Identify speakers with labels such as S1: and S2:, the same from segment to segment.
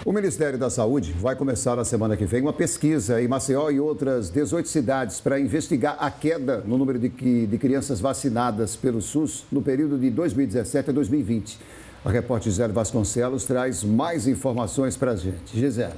S1: O Ministério da Saúde vai começar na semana que vem uma pesquisa em Maceió e outras 18 cidades para investigar a queda no número de crianças vacinadas pelo SUS no período de 2017 a 2020. A repórter Gisele Vasconcelos traz mais informações para a gente. Gisele.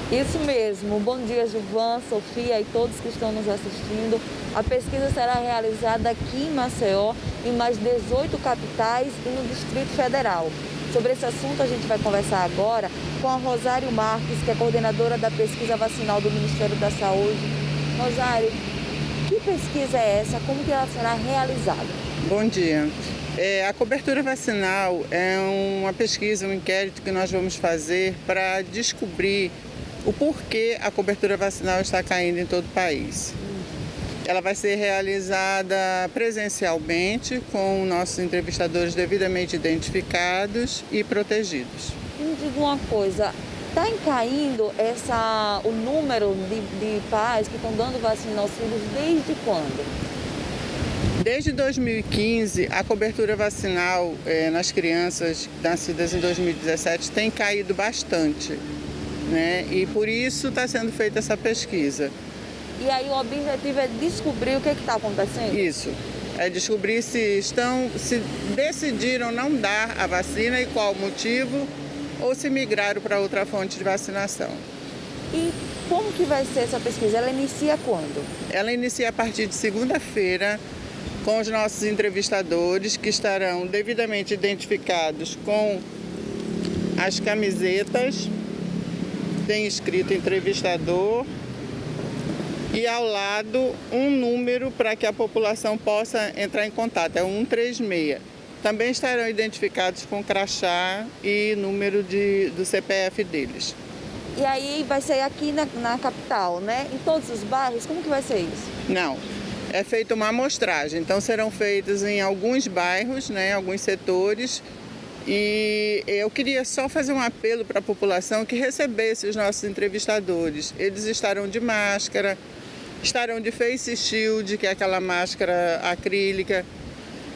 S2: Isso mesmo. Bom dia, Gilvan, Sofia e todos que estão nos assistindo. A pesquisa será realizada aqui em Maceió, em mais 18 capitais e no Distrito Federal. Sobre esse assunto, a gente vai conversar agora com a Rosário Marques, que é coordenadora da pesquisa vacinal do Ministério da Saúde. Rosário, que pesquisa é essa? Como que ela será realizada?
S3: Bom dia. A cobertura vacinal é uma pesquisa, um inquérito que nós vamos fazer para descobrir o porquê a cobertura vacinal está caindo em todo o país. Ela vai ser realizada presencialmente com nossos entrevistadores devidamente identificados e protegidos.
S2: Me diga uma coisa, está caindo o número de pais que estão dando vacina aos filhos desde quando?
S3: Desde 2015, a cobertura vacinal nas crianças nascidas em 2017 tem caído bastante, né? E por isso está sendo feita essa pesquisa.
S2: E aí o objetivo é descobrir o que está acontecendo?
S3: Isso, é descobrir se decidiram não dar a vacina e qual o motivo, ou se migraram para outra fonte de vacinação.
S2: E como que vai ser essa pesquisa? Ela inicia quando?
S3: Ela inicia a partir de segunda-feira, com os nossos entrevistadores, que estarão devidamente identificados com as camisetas, tem escrito entrevistador, e ao lado um número para que a população possa entrar em contato, é o 136. Também estarão identificados com crachá e número do CPF deles.
S2: E aí vai ser aqui na capital, né? Em todos os bairros, como que vai ser isso?
S3: Não, é feita uma amostragem, então serão feitas em alguns bairros, né, alguns setores. E eu queria só fazer um apelo para a população que recebesse os nossos entrevistadores. Eles estarão de máscara, estarão de face shield, que é aquela máscara acrílica,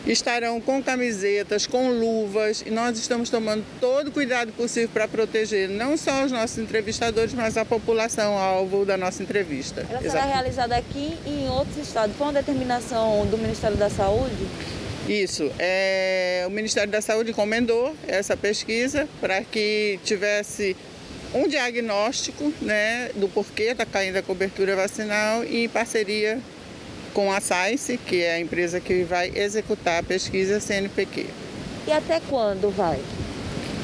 S3: estarão com camisetas, com luvas, e nós estamos tomando todo o cuidado possível para proteger não só os nossos entrevistadores, mas a população alvo da nossa entrevista.
S2: Ela será realizada aqui e em outros estados. Foi uma determinação do Ministério da Saúde?
S3: Isso, o Ministério da Saúde encomendou essa pesquisa para que tivesse um diagnóstico, né, do porquê está caindo a cobertura vacinal e em parceria com a SAIS, que é a empresa que vai executar a pesquisa CNPq.
S2: E até quando vai?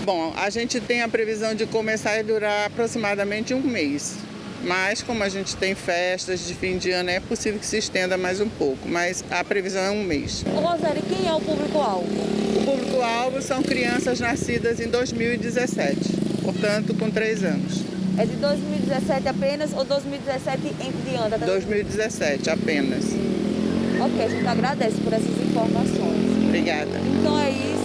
S3: Bom, a gente tem a previsão de começar a durar aproximadamente um mês. Mas como a gente tem festas de fim de ano, é possível que se estenda mais um pouco, mas a previsão é um mês.
S2: Rosário, quem é o público-alvo?
S3: O público-alvo são crianças nascidas em 2017, portanto com 3 anos.
S2: É de 2017 apenas ou 2017 em diante?
S3: 2017 apenas.
S2: Ok, a gente agradece por essas informações.
S3: Obrigada.
S2: Então é isso.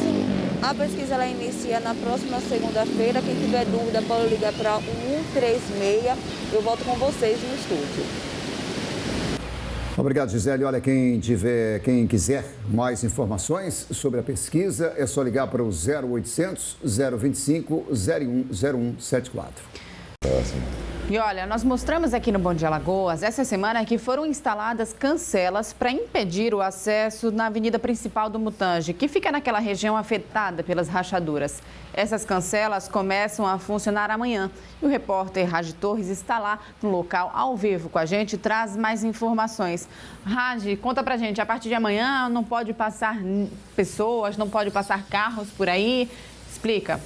S2: A pesquisa ela inicia na próxima segunda-feira. Quem tiver dúvida pode ligar para o 136. Eu volto com vocês no estúdio.
S1: Obrigado, Gisele. Olha, quem quiser mais informações sobre a pesquisa, é só ligar para o 0800 025 0174.
S4: E olha, nós mostramos aqui no Bom Dia Alagoas essa semana que foram instaladas cancelas para impedir o acesso na avenida principal do Mutange, que fica naquela região afetada pelas rachaduras. Essas cancelas começam a funcionar amanhã e o repórter Raj Torres está lá no local ao vivo com a gente e traz mais informações. Raj, conta pra gente, a partir de amanhã não pode passar pessoas, não pode passar carros por aí? Explica.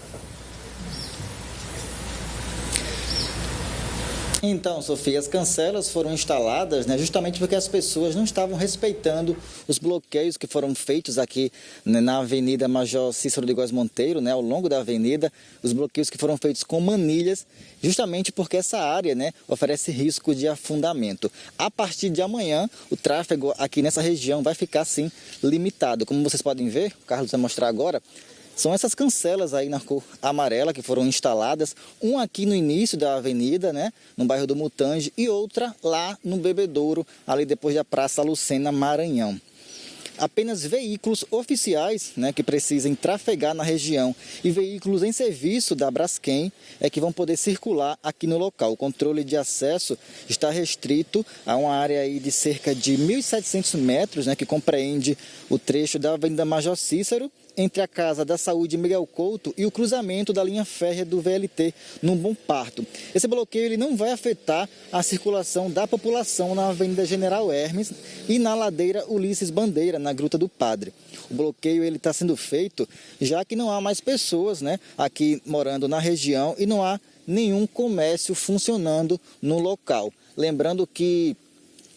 S5: Então, Sofia, as cancelas foram instaladas, né, justamente porque as pessoas não estavam respeitando os bloqueios que foram feitos aqui, né, na Avenida Major Cícero de Góes Monteiro, né, ao longo da avenida, os bloqueios que foram feitos com manilhas, justamente porque essa área, né, oferece risco de afundamento. A partir de amanhã, o tráfego aqui nessa região vai ficar, sim, limitado. Como vocês podem ver, o Carlos vai mostrar agora, são essas cancelas aí na cor amarela que foram instaladas, uma aqui no início da avenida, né, no bairro do Mutange, e outra lá no Bebedouro, ali depois da Praça Lucena Maranhão. apenas veículos oficiais, né, que precisem trafegar na região e veículos em serviço da Braskem é que vão poder circular aqui no local. O controle de acesso está restrito a uma área aí de cerca de 1.700 metros, né, que compreende o trecho da Avenida Major Cícero, entre a Casa da Saúde Miguel Couto e o cruzamento da linha férrea do VLT no Bom Parto. Esse bloqueio ele não vai afetar a circulação da população na Avenida General Hermes e na ladeira Ulisses Bandeira, na Gruta do Padre. O bloqueio ele está sendo feito já que não há mais pessoas, né, aqui morando na região e não há nenhum comércio funcionando no local. Lembrando que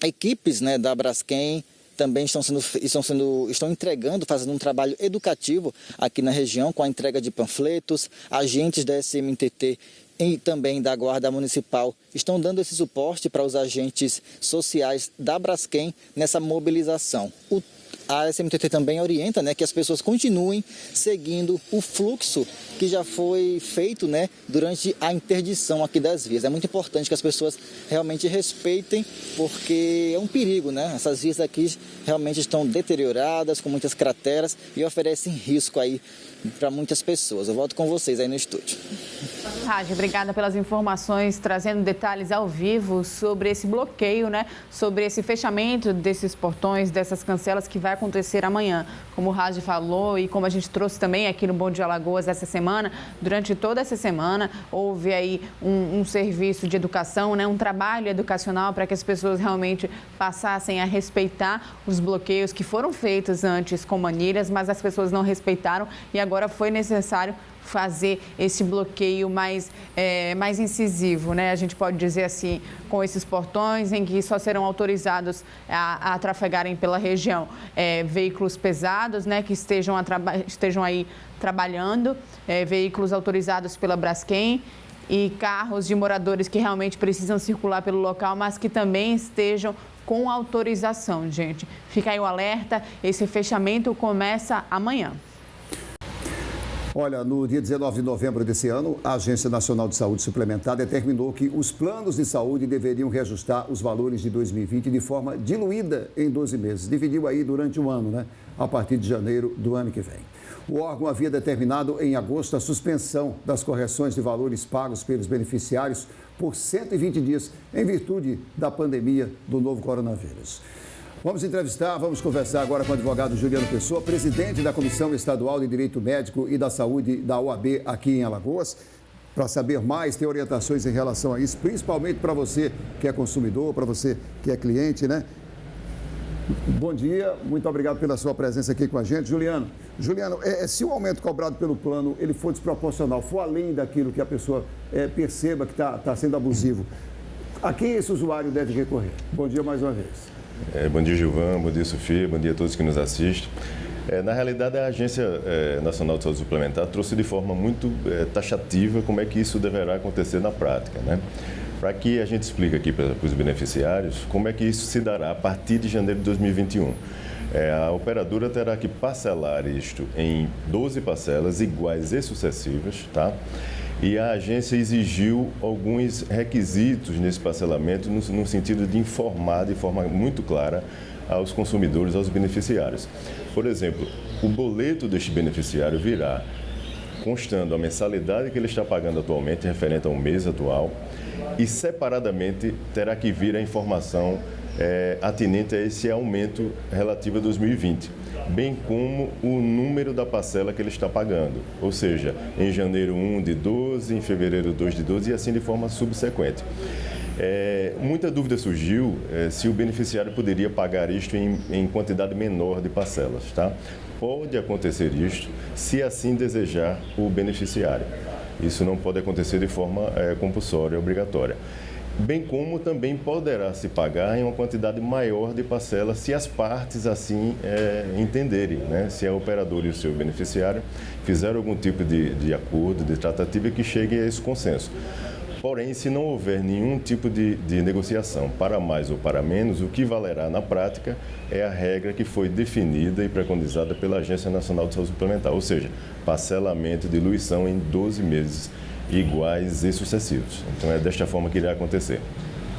S5: equipes, né, da Braskem também estão entregando, fazendo um trabalho educativo aqui na região com a entrega de panfletos. Agentes da SMTT e também da Guarda Municipal estão dando esse suporte para os agentes sociais da Braskem nessa mobilização. A SMTT também orienta, né, que as pessoas continuem seguindo o fluxo que já foi feito, né, durante a interdição aqui das vias. É muito importante que as pessoas realmente respeitem, porque é um perigo, né? Essas vias aqui realmente estão deterioradas, com muitas crateras e oferecem risco aí para muitas pessoas. Eu volto com vocês aí no estúdio.
S4: Rádio, obrigada pelas informações, trazendo detalhes ao vivo sobre esse bloqueio, né? Sobre esse fechamento desses portões, dessas cancelas que vai acontecer amanhã. Como o Rádio falou e como a gente trouxe também aqui no Bom Dia Alagoas essa semana, durante toda essa semana houve aí um serviço de educação, né? Um trabalho educacional para que as pessoas realmente passassem a respeitar os bloqueios que foram feitos antes com manilhas, mas as pessoas não respeitaram e agora foi necessário fazer esse bloqueio mais incisivo, né? A gente pode dizer assim, com esses portões em que só serão autorizados a trafegarem pela região veículos pesados, né? Que estejam aí trabalhando, veículos autorizados pela Braskem e carros de moradores que realmente precisam circular pelo local, mas que também estejam com autorização, gente. Fica aí o alerta, esse fechamento começa amanhã.
S1: Olha, no dia 19 de novembro desse ano, a Agência Nacional de Saúde Suplementar determinou que os planos de saúde deveriam reajustar os valores de 2020 de forma diluída em 12 meses. Dividiu aí durante um ano, né? A partir de janeiro do ano que vem. O órgão havia determinado em agosto a suspensão das correções de valores pagos pelos beneficiários por 120 dias, em virtude da pandemia do novo coronavírus. Vamos conversar agora com o advogado Juliano Pessoa, presidente da Comissão Estadual de Direito Médico e da Saúde da OAB aqui em Alagoas, para saber mais, ter orientações em relação a isso, principalmente para você que é consumidor, para você que é cliente, né? Bom dia, muito obrigado pela sua presença aqui com a gente. Juliano, se o aumento cobrado pelo plano ele for desproporcional, for além daquilo que a pessoa perceba que está sendo abusivo, a quem esse usuário deve recorrer? Bom dia mais uma vez.
S6: Bom dia, Gilvan. Bom dia, Sofia. Bom dia a todos que nos assistem. Na realidade, a Agência Nacional de Saúde Suplementar trouxe de forma muito taxativa como é que isso deverá acontecer na prática, né? Para que a gente explique aqui para os beneficiários como é que isso se dará a partir de janeiro de 2021. A operadora terá que parcelar isto em 12 parcelas iguais e sucessivas, tá? E a agência exigiu alguns requisitos nesse parcelamento no sentido de informar de forma muito clara aos consumidores, aos beneficiários. Por exemplo, o boleto deste beneficiário virá constando a mensalidade que ele está pagando atualmente, referente ao mês atual, e separadamente terá que vir a informação atinente a esse aumento relativo a 2020, bem como o número da parcela que ele está pagando, ou seja, em janeiro 1 de 12, em fevereiro 2 de 12 e assim de forma subsequente. Muita dúvida surgiu se o beneficiário poderia pagar isto em quantidade menor de parcelas, tá? Pode acontecer isto se assim desejar o beneficiário. Isso não pode acontecer de forma compulsória, obrigatória. Bem como também poderá se pagar em uma quantidade maior de parcelas se as partes assim entenderem, né? Se a operadora e o seu beneficiário fizeram algum tipo de acordo, de tratativa que chegue a esse consenso. Porém, se não houver nenhum tipo de negociação para mais ou para menos, o que valerá na prática é a regra que foi definida e preconizada pela Agência Nacional de Saúde Suplementar, ou seja, parcelamento de diluição em 12 meses iguais e sucessivos. Então, é desta forma que irá acontecer.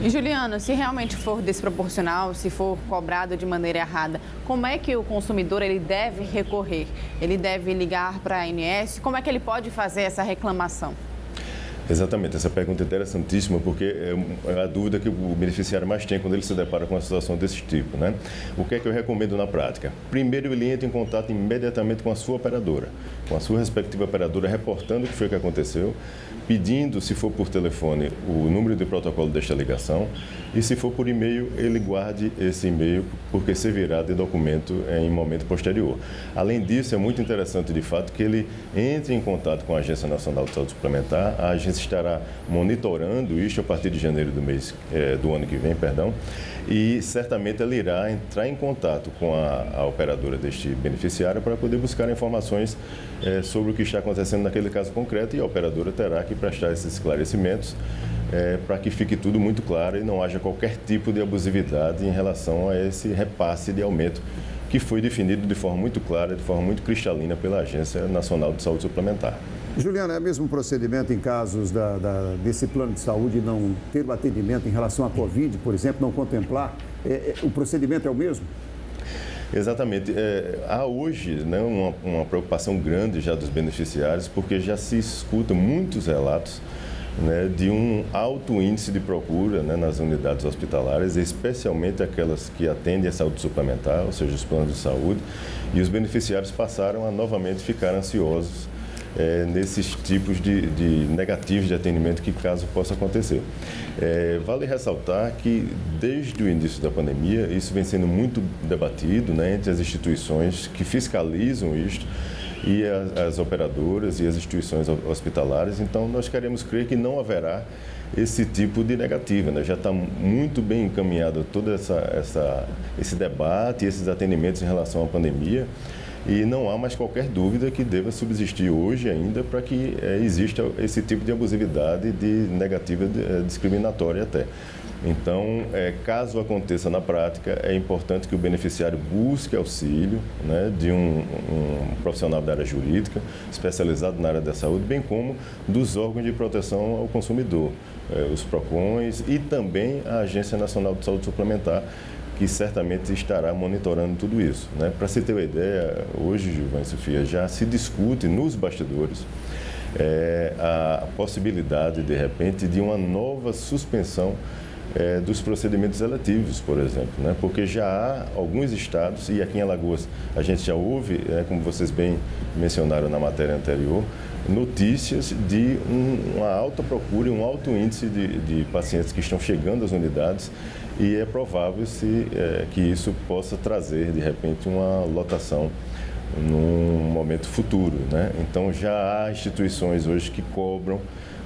S4: E Juliano, se realmente for desproporcional, se for cobrado de maneira errada, como é que o consumidor ele deve recorrer? Ele deve ligar para a ANS? Como é que ele pode fazer essa reclamação?
S6: Exatamente, essa pergunta é interessantíssima porque é a dúvida que o beneficiário mais tem quando ele se depara com uma situação desse tipo, né? O que é que eu recomendo na prática? Primeiro, ele entra em contato imediatamente com a sua operadora, com a sua respectiva operadora, reportando o que foi que aconteceu, pedindo, se for por telefone, o número de protocolo desta ligação e, se for por e-mail, ele guarde esse e-mail porque servirá de documento em momento posterior. Além disso, é muito interessante, de fato, que ele entre em contato com a Agência Nacional de Saúde Suplementar. A agência estará monitorando isso a partir de janeiro do ano que vem, e certamente ele irá entrar em contato com a operadora deste beneficiário para poder buscar informações sobre o que está acontecendo naquele caso concreto, e a operadora terá que prestar esses esclarecimentos para que fique tudo muito claro e não haja qualquer tipo de abusividade em relação a esse repasse de aumento que foi definido de forma muito clara, de forma muito cristalina pela Agência Nacional de Saúde Suplementar.
S1: Juliano, é o mesmo procedimento em casos desse plano de saúde não ter o atendimento em relação à Covid, por exemplo, não contemplar? O procedimento é o mesmo?
S6: Exatamente. Há hoje, né, uma preocupação grande já dos beneficiários, porque já se escuta muitos relatos, né, de um alto índice de procura, né, nas unidades hospitalares, especialmente aquelas que atendem a saúde suplementar, ou seja, os planos de saúde, e os beneficiários passaram a novamente ficar ansiosos nesses tipos de negativos de atendimento que caso possa acontecer. Vale ressaltar que desde o início da pandemia isso vem sendo muito debatido, né, entre as instituições que fiscalizam isto e as operadoras e as instituições hospitalares. Então nós queremos crer que não haverá esse tipo de negativa, né? Já está muito bem encaminhado todo esse debate e esses atendimentos em relação à pandemia. E não há mais qualquer dúvida que deva subsistir hoje ainda para que exista esse tipo de abusividade, de negativa discriminatória até. Então, caso aconteça na prática, é importante que o beneficiário busque auxílio, né, de um profissional da área jurídica, especializado na área da saúde, bem como dos órgãos de proteção ao consumidor, os PROCONs e também a Agência Nacional de Saúde Suplementar, que certamente estará monitorando tudo isso, né? Para se ter uma ideia, hoje, Gilvan e Sofia, já se discute nos bastidores a possibilidade, de repente, de uma nova suspensão dos procedimentos eletivos, por exemplo, né? Porque já há alguns estados, e aqui em Alagoas a gente já ouve, como vocês bem mencionaram na matéria anterior, notícias de uma alta procura e um alto índice de pacientes que estão chegando às unidades, e é provável que isso possa trazer, de repente, uma lotação num momento futuro, né? Então, já há instituições hoje que cobram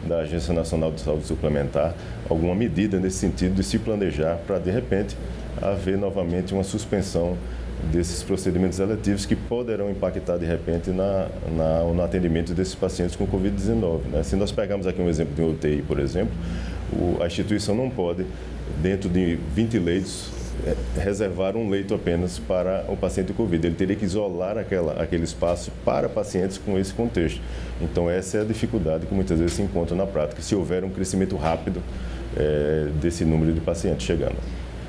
S6: da Agência Nacional de Saúde Suplementar alguma medida nesse sentido de se planejar para, de repente, haver novamente uma suspensão desses procedimentos eletivos que poderão impactar, de repente, no atendimento desses pacientes com Covid-19, né? Se nós pegarmos aqui um exemplo de um UTI, por exemplo, a instituição não pode, dentro de 20 leitos, reservar um leito apenas para o paciente Covid. Ele teria que isolar aquele espaço para pacientes com esse contexto. Então, essa é a dificuldade que muitas vezes se encontra na prática, se houver um crescimento rápido desse número de pacientes chegando.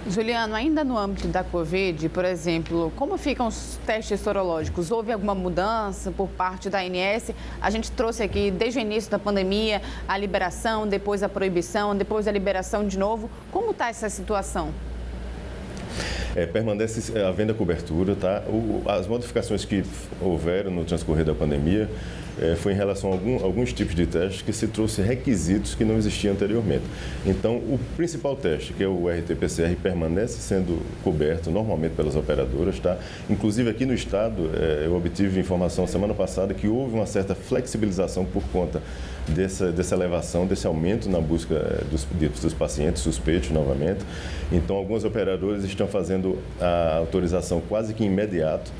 S4: Juliano, ainda no âmbito da Covid, por exemplo, como ficam os testes sorológicos? Houve alguma mudança por parte da ANS? A gente trouxe aqui, desde o início da pandemia, a liberação, depois a proibição, depois a liberação de novo. Como está essa situação?
S6: Permanece havendo a cobertura, tá? As modificações que houveram no transcorrer da pandemia foi em relação a alguns tipos de testes que se trouxe requisitos que não existiam anteriormente. Então, o principal teste, que é o RT-PCR, permanece sendo coberto normalmente pelas operadoras, tá? Inclusive, aqui no estado, eu obtive informação semana passada que houve uma certa flexibilização por conta dessa elevação, desse aumento na busca dos pacientes suspeitos novamente. Então, algumas operadoras estão fazendo a autorização quase que imediato.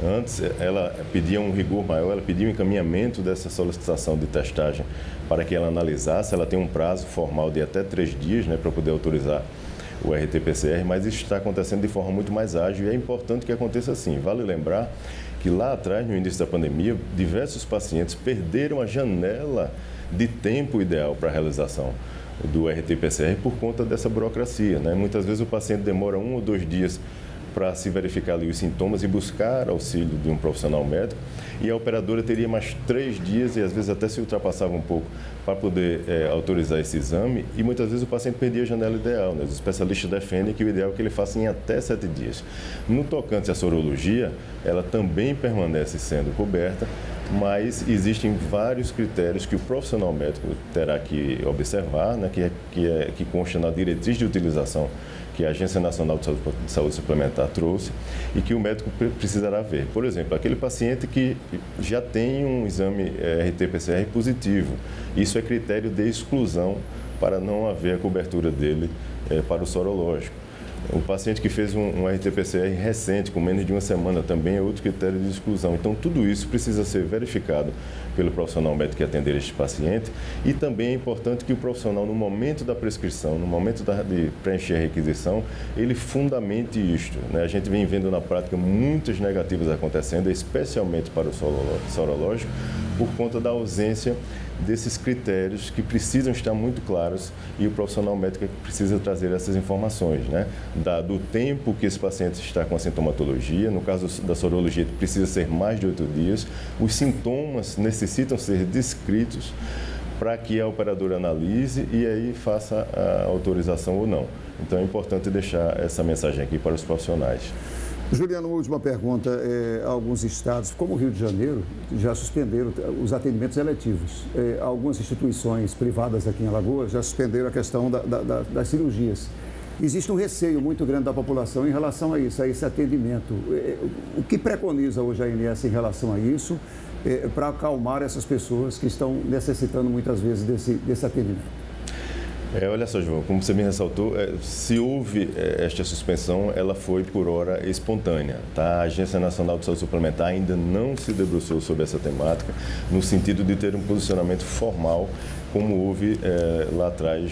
S6: Antes, ela pedia um rigor maior, ela pedia um encaminhamento dessa solicitação de testagem para que ela analisasse. Ela tem um prazo formal de até 3 dias, né, para poder autorizar o RT-PCR, mas isso está acontecendo de forma muito mais ágil e é importante que aconteça assim. Vale lembrar que lá atrás, no início da pandemia, diversos pacientes perderam a janela de tempo ideal para a realização do RT-PCR por conta dessa burocracia, né? Muitas vezes o paciente demora 1 ou 2 dias para se verificar ali os sintomas e buscar auxílio de um profissional médico, e a operadora teria mais 3 dias e às vezes até se ultrapassava um pouco para poder autorizar esse exame, e muitas vezes o paciente perdia a janela ideal, né? Os especialistas defendem que o ideal é que ele faça em até 7 dias. No tocante à sorologia, ela também permanece sendo coberta, mas existem vários critérios que o profissional médico terá que observar, né, que consta na diretriz de utilização que a Agência Nacional de Saúde Suplementar trouxe e que o médico precisará ver. Por exemplo, aquele paciente que já tem um exame RT-PCR positivo, isso é critério de exclusão para não haver a cobertura dele para o sorológico. O paciente que fez um RT-PCR recente, com menos de 1 semana, também é outro critério de exclusão. Então, tudo isso precisa ser verificado pelo profissional médico que atender este paciente, e também é importante que o profissional, no momento da prescrição, no momento de preencher a requisição, ele fundamente isto, né? A gente vem vendo na prática muitas negativas acontecendo, especialmente para o sorológico, por conta da ausência desses critérios que precisam estar muito claros, e o profissional médico precisa trazer essas informações, né? Dado o tempo que esse paciente está com a sintomatologia, no caso da sorologia precisa ser mais de 8 dias, os sintomas necessitam ser descritos para que a operadora analise e aí faça a autorização ou não. Então é importante deixar essa mensagem aqui para os profissionais.
S1: Juliano, uma última pergunta. Alguns estados, como o Rio de Janeiro, já suspenderam os atendimentos eletivos. Algumas instituições privadas aqui em Alagoas já suspenderam a questão das cirurgias. Existe um receio muito grande da população em relação a isso, a esse atendimento. O que preconiza hoje a ANS em relação a isso, para acalmar essas pessoas que estão necessitando muitas vezes desse atendimento?
S6: Olha só, João, como você me ressaltou, se houve esta suspensão, ela foi por hora espontânea, tá? A Agência Nacional de Saúde Suplementar ainda não se debruçou sobre essa temática, no sentido de ter um posicionamento formal, como houve lá atrás,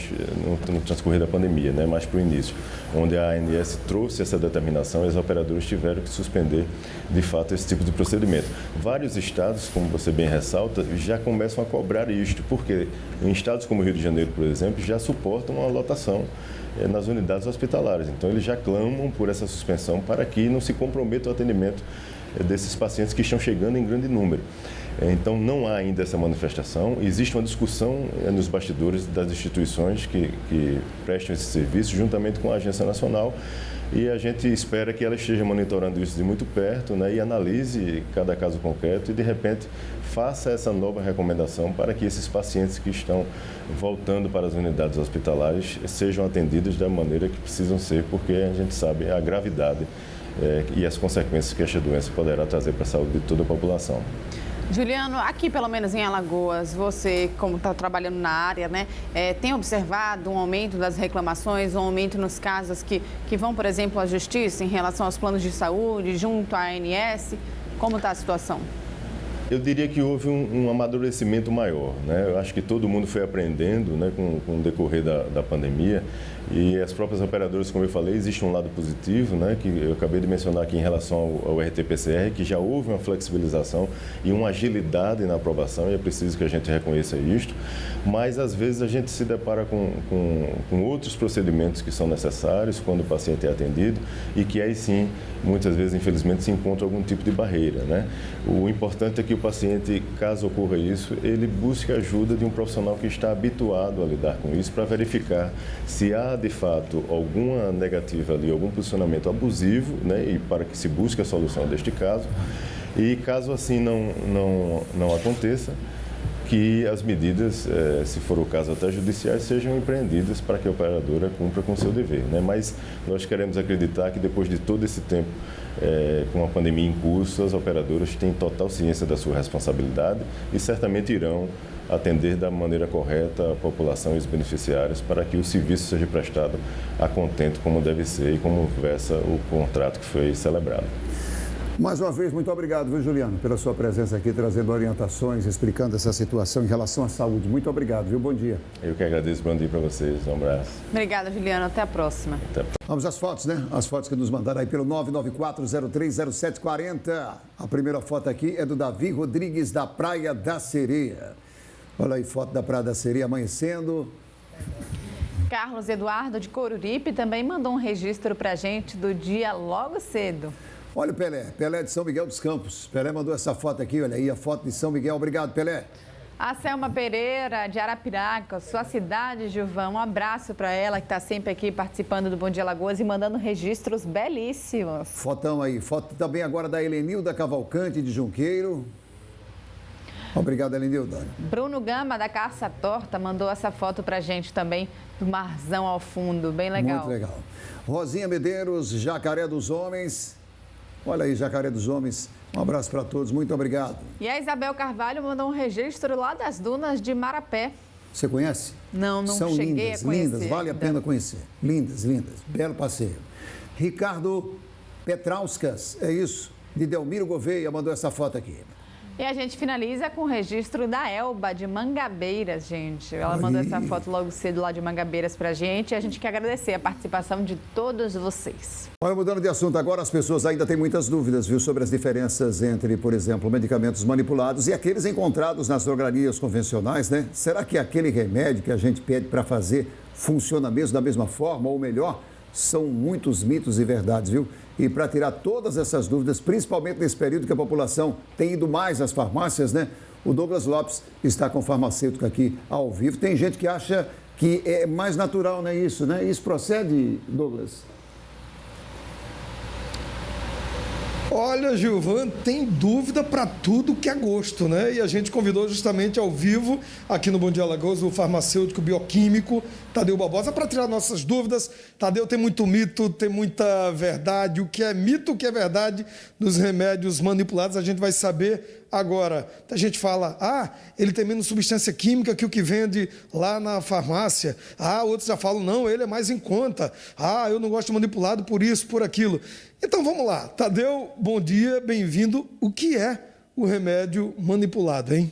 S6: no transcorrer da pandemia, né? Mais para o início, onde a ANS trouxe essa determinação e os operadores tiveram que suspender, de fato, esse tipo de procedimento. Vários estados, como você bem ressalta, já começam a cobrar isto, porque em estados como o Rio de Janeiro, por exemplo, já suportam uma lotação nas unidades hospitalares. Então, eles já clamam por essa suspensão para que não se comprometa o atendimento desses pacientes que estão chegando em grande número. Então, não há ainda essa manifestação. Existe uma discussão nos bastidores das instituições que prestam esse serviço, juntamente com a Agência Nacional, e a gente espera que ela esteja monitorando isso de muito perto, né, e analise cada caso concreto e, de repente, faça essa nova recomendação para que esses pacientes que estão voltando para as unidades hospitalares sejam atendidos da maneira que precisam ser, porque a gente sabe a gravidade e as consequências que esta doença poderá trazer para a saúde de toda a população.
S4: Juliano, aqui pelo menos em Alagoas, você, como está trabalhando na área, né, tem observado um aumento das reclamações, um aumento nos casos que vão, por exemplo, à Justiça em relação aos planos de saúde, junto à ANS? Como está a situação?
S6: Eu diria que houve um amadurecimento maior, né? Eu acho que todo mundo foi aprendendo, né, com o decorrer da pandemia, e as próprias operadoras, como eu falei, existe um lado positivo, né, que eu acabei de mencionar aqui em relação ao RT-PCR, que já houve uma flexibilização e uma agilidade na aprovação, e é preciso que a gente reconheça isto, mas às vezes a gente se depara com outros procedimentos que são necessários quando o paciente é atendido e que aí sim, muitas vezes, infelizmente, se encontra algum tipo de barreira, né? O importante é que o paciente, caso ocorra isso, ele busque a ajuda de um profissional que está habituado a lidar com isso para verificar se há, de fato, alguma negativa ali, algum posicionamento abusivo, né, e para que se busque a solução deste caso. E caso assim não aconteça, que as medidas, se for o caso até judiciais, sejam empreendidas para que a operadora cumpra com o seu dever, né? Mas nós queremos acreditar que depois de todo esse tempo, com a pandemia em curso, as operadoras têm total ciência da sua responsabilidade e certamente irão atender da maneira correta a população e os beneficiários para que o serviço seja prestado a contento, como deve ser e como versa o contrato que foi celebrado.
S1: Mais uma vez, muito obrigado, viu, Juliano, pela sua presença aqui, trazendo orientações, explicando essa situação em relação à saúde. Muito obrigado, viu? Bom dia.
S6: Eu que agradeço, bom dia para vocês. Um abraço.
S4: Obrigada, Juliano. Até a próxima.
S6: Até a próxima.
S1: Vamos às fotos, né? As fotos que nos mandaram aí pelo 994-030740. A primeira foto aqui é do Davi Rodrigues, da Praia da Sereia. Olha aí, foto da Praia da Sereia amanhecendo.
S4: Carlos Eduardo de Coruripe também mandou um registro para a gente do dia logo cedo.
S1: Olha o Pelé de São Miguel dos Campos. Pelé mandou essa foto aqui, olha aí, a foto de São Miguel. Obrigado, Pelé.
S4: A Selma Pereira, de Arapiraca, sua cidade, Gilvan. Um abraço para ela, que está sempre aqui participando do Bom Dia Alagoas e mandando registros belíssimos.
S1: Fotão aí. Foto também agora da Helenilda Cavalcante, de Junqueiro. Obrigado, Helenilda.
S4: Bruno Gama, da Caça Torta, mandou essa foto para a gente também, do marzão ao fundo. Bem legal.
S1: Muito legal. Rosinha Medeiros, Jacaré dos Homens. Olha aí, Jacaré dos Homens. Um abraço para todos, muito obrigado.
S4: E a Isabel Carvalho mandou um registro lá das dunas de Marapé.
S1: Você conhece?
S4: Não
S1: São
S4: cheguei
S1: lindas,
S4: a conhecer.
S1: lindas, vale a pena conhecer. Lindas, lindas, belo passeio. Ricardo Petrauskas, é isso, de Delmiro Gouveia, mandou essa foto aqui.
S4: E a gente finaliza com o registro da Elba, de Mangabeiras, gente. Ela mandou essa foto logo cedo lá de Mangabeiras pra gente. E a gente quer agradecer a participação de todos vocês.
S1: Olha, mudando de assunto agora, as pessoas ainda têm muitas dúvidas, viu, sobre as diferenças entre, por exemplo, medicamentos manipulados e aqueles encontrados nas drogarias convencionais, né? Será que aquele remédio que a gente pede para fazer funciona mesmo da mesma forma ou melhor? São muitos mitos e verdades, viu? E para tirar todas essas dúvidas, principalmente nesse período que a população tem ido mais às farmácias, né? O Douglas Lopes está com o farmacêutico aqui ao vivo. Tem gente que acha que é mais natural, não é isso, né? Isso procede, Douglas?
S7: Olha, Gilvan, tem dúvida para tudo que é gosto, né? E a gente convidou justamente ao vivo, aqui no Bom Dia Alagoas, o farmacêutico bioquímico Tadeu Barbosa, para tirar nossas dúvidas. Tadeu, tem muito mito, tem muita verdade. O que é mito, o que é verdade dos remédios manipulados, a gente vai saber agora. A gente fala, ele tem menos substância química que o que vende lá na farmácia. Outros já falam, não, ele é mais em conta. Eu não gosto de manipulado por isso, por aquilo. Então vamos lá. Tadeu, bom dia, bem-vindo. O que é o remédio manipulado, hein?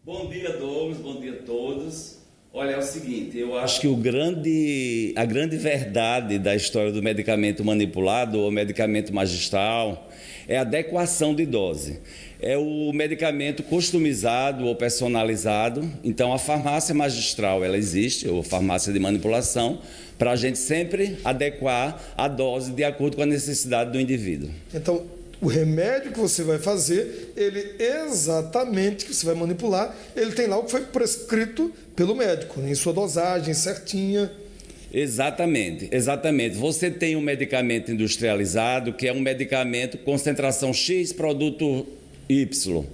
S8: Bom dia, Douglas, bom dia a todos. Olha, é o seguinte, eu acho que a grande verdade da história do medicamento manipulado ou medicamento magistral é a adequação de dose. É o medicamento customizado ou personalizado. Então, a farmácia magistral, ela existe, ou farmácia de manipulação, para a gente sempre adequar a dose de acordo com a necessidade do indivíduo.
S7: Então, o remédio que você vai fazer, ele exatamente, que você vai manipular, ele tem lá o que foi prescrito pelo médico, em sua dosagem certinha.
S8: Exatamente, exatamente. Você tem um medicamento industrializado, que é um medicamento concentração X, produto Y.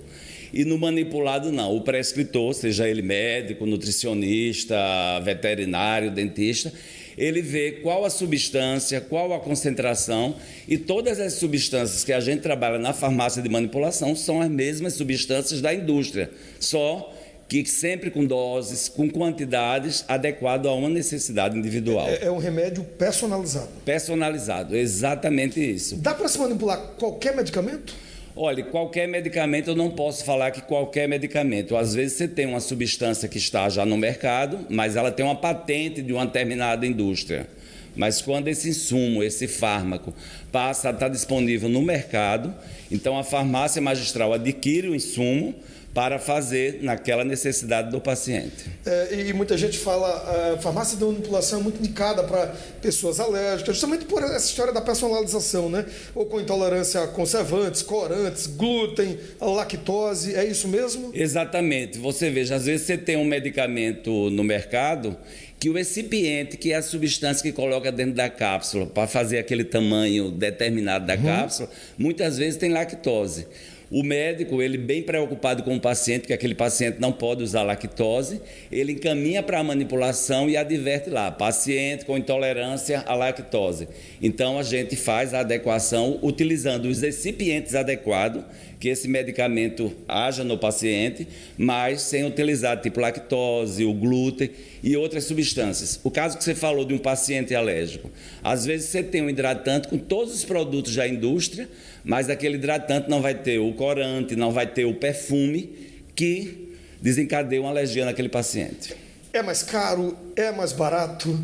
S8: E no manipulado não, o prescritor, seja ele médico, nutricionista, veterinário, dentista, ele vê qual a substância, qual a concentração, e todas as substâncias que a gente trabalha na farmácia de manipulação são as mesmas substâncias da indústria, só que sempre com doses, com quantidades adequadas a uma necessidade individual.
S7: É um remédio personalizado.
S8: Personalizado, exatamente isso.
S7: Dá para se manipular qualquer medicamento?
S8: Olha, qualquer medicamento, eu não posso falar que qualquer medicamento. Às vezes você tem uma substância que está já no mercado, mas ela tem uma patente de uma determinada indústria. Mas quando esse insumo, esse fármaco, passa a estar disponível no mercado, então a farmácia magistral adquire o insumo para fazer naquela necessidade do paciente.
S7: E muita gente fala, a farmácia de manipulação é muito indicada para pessoas alérgicas, justamente por essa história da personalização, né? Ou com intolerância a conservantes, corantes, glúten, lactose, é isso mesmo?
S8: Exatamente. Você veja, às vezes você tem um medicamento no mercado que o recipiente, que é a substância que coloca dentro da cápsula para fazer aquele tamanho determinado da cápsula, muitas vezes tem lactose. O médico, ele bem preocupado com o paciente, que aquele paciente não pode usar lactose, ele encaminha para a manipulação e adverte lá, paciente com intolerância à lactose. Então, a gente faz a adequação utilizando os recipientes adequados, que esse medicamento haja no paciente, mas sem utilizar tipo lactose, o glúten e outras substâncias. O caso que você falou de um paciente alérgico, às vezes você tem um hidratante com todos os produtos da indústria, mas aquele hidratante não vai ter o corante, não vai ter o perfume que desencadeia uma alergia naquele paciente.
S7: É mais caro? É mais barato?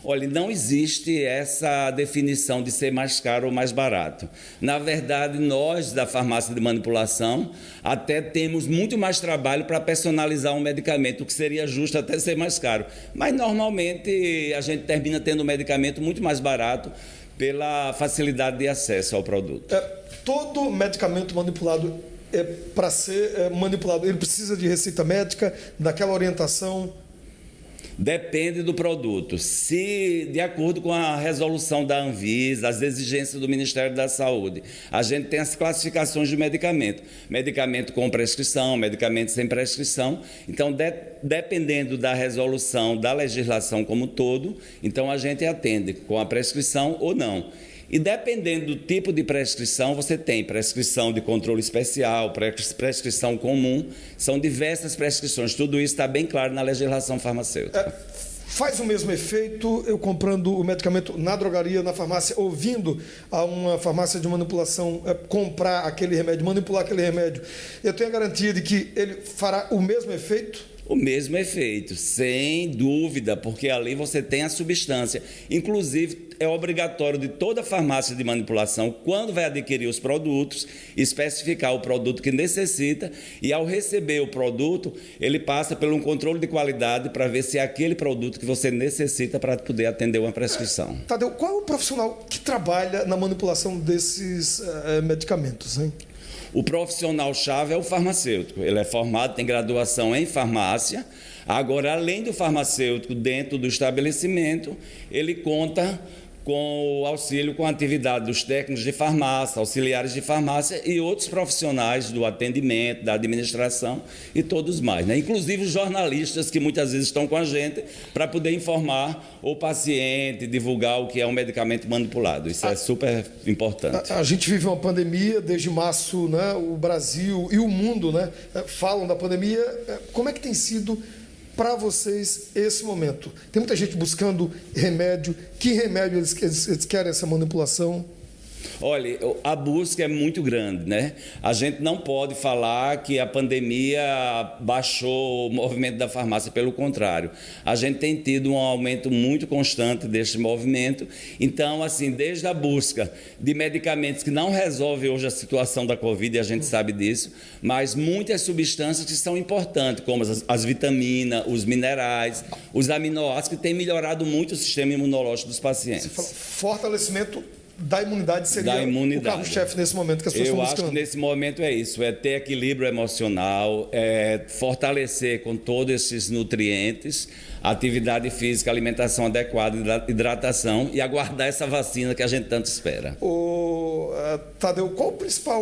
S8: Olha, não existe essa definição de ser mais caro ou mais barato. Na verdade, nós da farmácia de manipulação até temos muito mais trabalho para personalizar um medicamento, o que seria justo até ser mais caro. Mas normalmente a gente termina tendo um medicamento muito mais barato pela facilidade de acesso ao produto.
S7: Todo medicamento manipulado, para ser manipulado, ele precisa de receita médica, daquela orientação?
S8: Depende do produto. Se, de acordo com a resolução da Anvisa, as exigências do Ministério da Saúde, a gente tem as classificações de medicamento. Medicamento com prescrição, medicamento sem prescrição. Então, dependendo da resolução da legislação como um todo, então a gente atende com a prescrição ou não. E dependendo do tipo de prescrição, você tem prescrição de controle especial, prescrição comum, são diversas prescrições. Tudo isso está bem claro na legislação farmacêutica.
S7: Faz o mesmo efeito eu comprando o medicamento na drogaria, na farmácia, ouvindo a uma farmácia de manipulação comprar aquele remédio, manipular aquele remédio. Eu tenho a garantia de que ele fará o mesmo efeito?
S8: O mesmo efeito, sem dúvida, porque ali você tem a substância. Inclusive, é obrigatório de toda farmácia de manipulação, quando vai adquirir os produtos, especificar o produto que necessita e, ao receber o produto, ele passa por um controle de qualidade para ver se é aquele produto que você necessita para poder atender uma prescrição.
S7: Tadeu, qual é o profissional que trabalha na manipulação desses medicamentos, hein?
S8: O profissional-chave é o farmacêutico. Ele é formado, tem graduação em farmácia. Agora, além do farmacêutico, dentro do estabelecimento, ele conta com o auxílio com a atividade dos técnicos de farmácia, auxiliares de farmácia e outros profissionais do atendimento, da administração e todos mais, né? Inclusive os jornalistas que muitas vezes estão com a gente para poder informar o paciente, divulgar o que é um medicamento manipulado. Isso é super importante.
S7: A gente vive uma pandemia desde março, né? O Brasil e o mundo, né, falam da pandemia. Como é que tem sido para vocês esse momento? Tem muita gente buscando remédio. Que remédio eles querem essa manipulação?
S8: Olha, a busca é muito grande, né? A gente não pode falar que a pandemia baixou o movimento da farmácia, pelo contrário. A gente tem tido um aumento muito constante deste movimento. Então, assim, desde a busca de medicamentos que não resolvem hoje a situação da Covid, e a gente sabe disso, mas muitas substâncias que são importantes, como as vitaminas, os minerais, os aminoácidos, que têm melhorado muito o sistema imunológico dos pacientes.
S7: Você fala, fortalecimento da imunidade seria o carro-chefe nesse momento que as pessoas estão buscando.
S8: Eu acho que nesse momento é isso, é ter equilíbrio emocional, é fortalecer com todos esses nutrientes, atividade física, alimentação adequada, hidratação e aguardar essa vacina que a gente tanto espera.
S7: Tadeu, qual o principal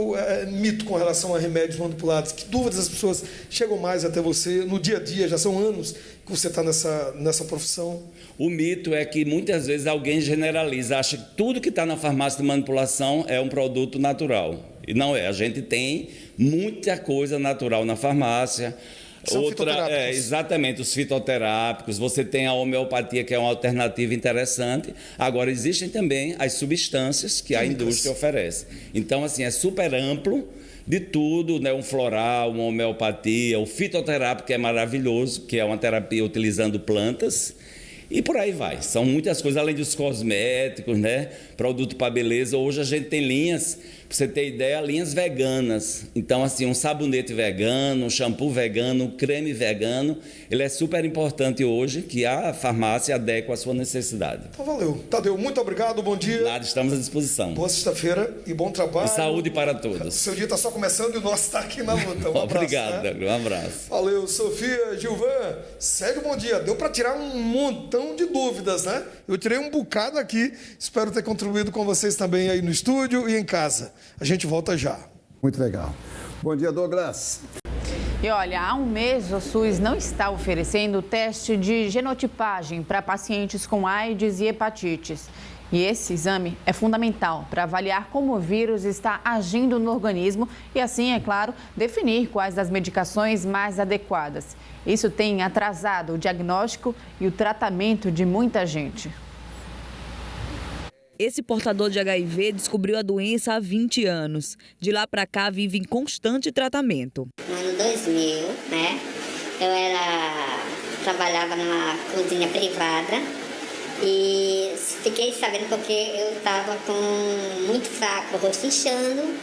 S7: mito com relação a remédios manipulados? Que dúvidas as pessoas chegam mais até você no dia a dia? Já são anos que você está nessa profissão.
S8: O mito é que muitas vezes alguém generaliza, acha que tudo que está na farmácia de manipulação é um produto natural. E não é, a gente tem muita coisa natural na farmácia.
S7: São fitoterápicos.
S8: Exatamente, os fitoterápicos. Você tem a homeopatia, que é uma alternativa interessante. Agora, existem também as substâncias que a indústria oferece. Então, assim, é super amplo de tudo, né? Um floral, uma homeopatia, o fitoterápico, que é maravilhoso, que é uma terapia utilizando plantas. E por aí vai. São muitas coisas, além dos cosméticos, né? Produto para beleza. Hoje a gente tem linhas, para você ter ideia, linhas veganas. Então, assim, um sabonete vegano, um shampoo vegano, um creme vegano. Ele é super importante hoje, que a farmácia adequa à sua necessidade.
S7: Então, valeu. Tadeu, muito obrigado, bom dia.
S8: Nada, estamos à disposição.
S7: Boa sexta-feira e bom trabalho.
S8: E saúde para todos.
S7: Seu dia está só começando e o nosso está aqui na luta. Um abraço.
S8: Obrigado, né? Um abraço.
S7: Valeu, Sofia, Gilvan. Segue o bom dia. Deu para tirar um montão de dúvidas, né? Eu tirei um bocado aqui. Espero ter contribuído com vocês também aí no estúdio e em casa. A gente volta já.
S1: Muito legal. Bom dia, Douglas.
S4: E olha, há um mês o SUS não está oferecendo o teste de genotipagem para pacientes com AIDS e hepatites. E esse exame é fundamental para avaliar como o vírus está agindo no organismo e assim, é claro, definir quais das medicações mais adequadas. Isso tem atrasado o diagnóstico e o tratamento de muita gente.
S9: Esse portador de HIV descobriu a doença há 20 anos. De lá para cá, vive em constante tratamento.
S10: No ano 2000, né, trabalhava numa cozinha privada E fiquei sabendo porque eu estava com muito fraco, o rosto inchando,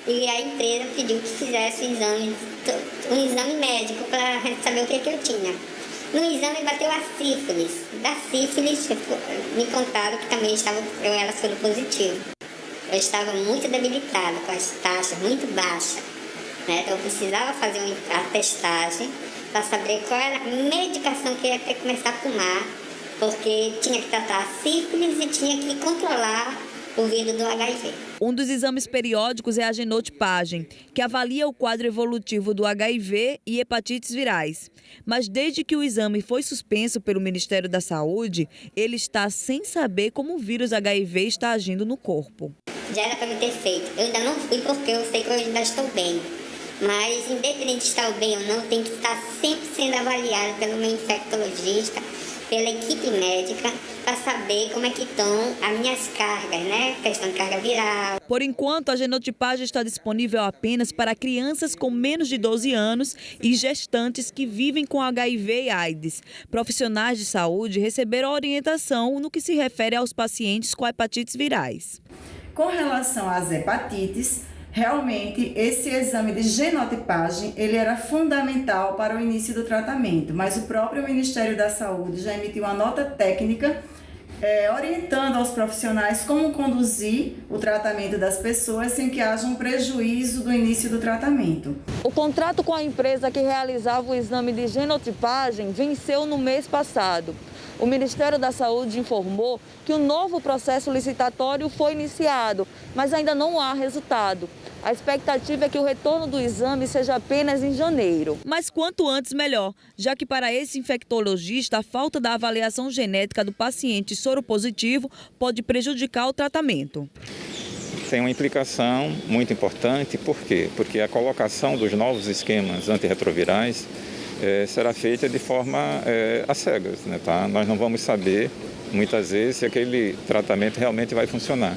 S10: e a empresa pediu que fizesse um exame médico para saber o que eu tinha. No exame bateu a sífilis. Da sífilis me contaram que também eu era soro positivo. Eu estava muito debilitada, com as taxas muito baixas, né? Então eu precisava fazer a testagem para saber qual era a medicação que eu ia ter que começar a tomar, porque tinha que tratar a sífilis e tinha que controlar o vírus do HIV.
S9: Um dos exames periódicos é a genotipagem, que avalia o quadro evolutivo do HIV e hepatites virais. Mas desde que o exame foi suspenso pelo Ministério da Saúde, ele está sem saber como o vírus HIV está agindo no corpo.
S10: Já era para me ter feito. Eu ainda não fui porque eu sei que eu ainda estou bem. Mas, independente de estar bem ou não, tem que estar sempre sendo avaliado pelo meu infectologista, pela equipe médica, para saber como é que estão as minhas cargas, né? Questão de carga viral.
S9: Por enquanto, a genotipagem está disponível apenas para crianças com menos de 12 anos e gestantes que vivem com HIV e AIDS. Profissionais de saúde receberam orientação no que se refere aos pacientes com hepatites virais.
S11: Com relação às hepatites, realmente esse exame de genotipagem ele era fundamental para o início do tratamento, mas o próprio Ministério da Saúde já emitiu uma nota técnica orientando aos profissionais como conduzir o tratamento das pessoas sem que haja um prejuízo do início do tratamento.
S2: O contrato com a empresa que realizava o exame de genotipagem venceu no mês passado. O Ministério da Saúde informou que o novo processo licitatório foi iniciado, mas ainda não há resultado. A expectativa é que o retorno do exame seja apenas em janeiro.
S9: Mas quanto antes, melhor, já que para esse infectologista, a falta da avaliação genética do paciente soropositivo pode prejudicar o tratamento.
S12: Tem uma implicação muito importante, por quê? Porque a colocação dos novos esquemas antirretrovirais será feita de forma às cegas, né, tá? Nós não vamos saber, muitas vezes, se aquele tratamento realmente vai funcionar.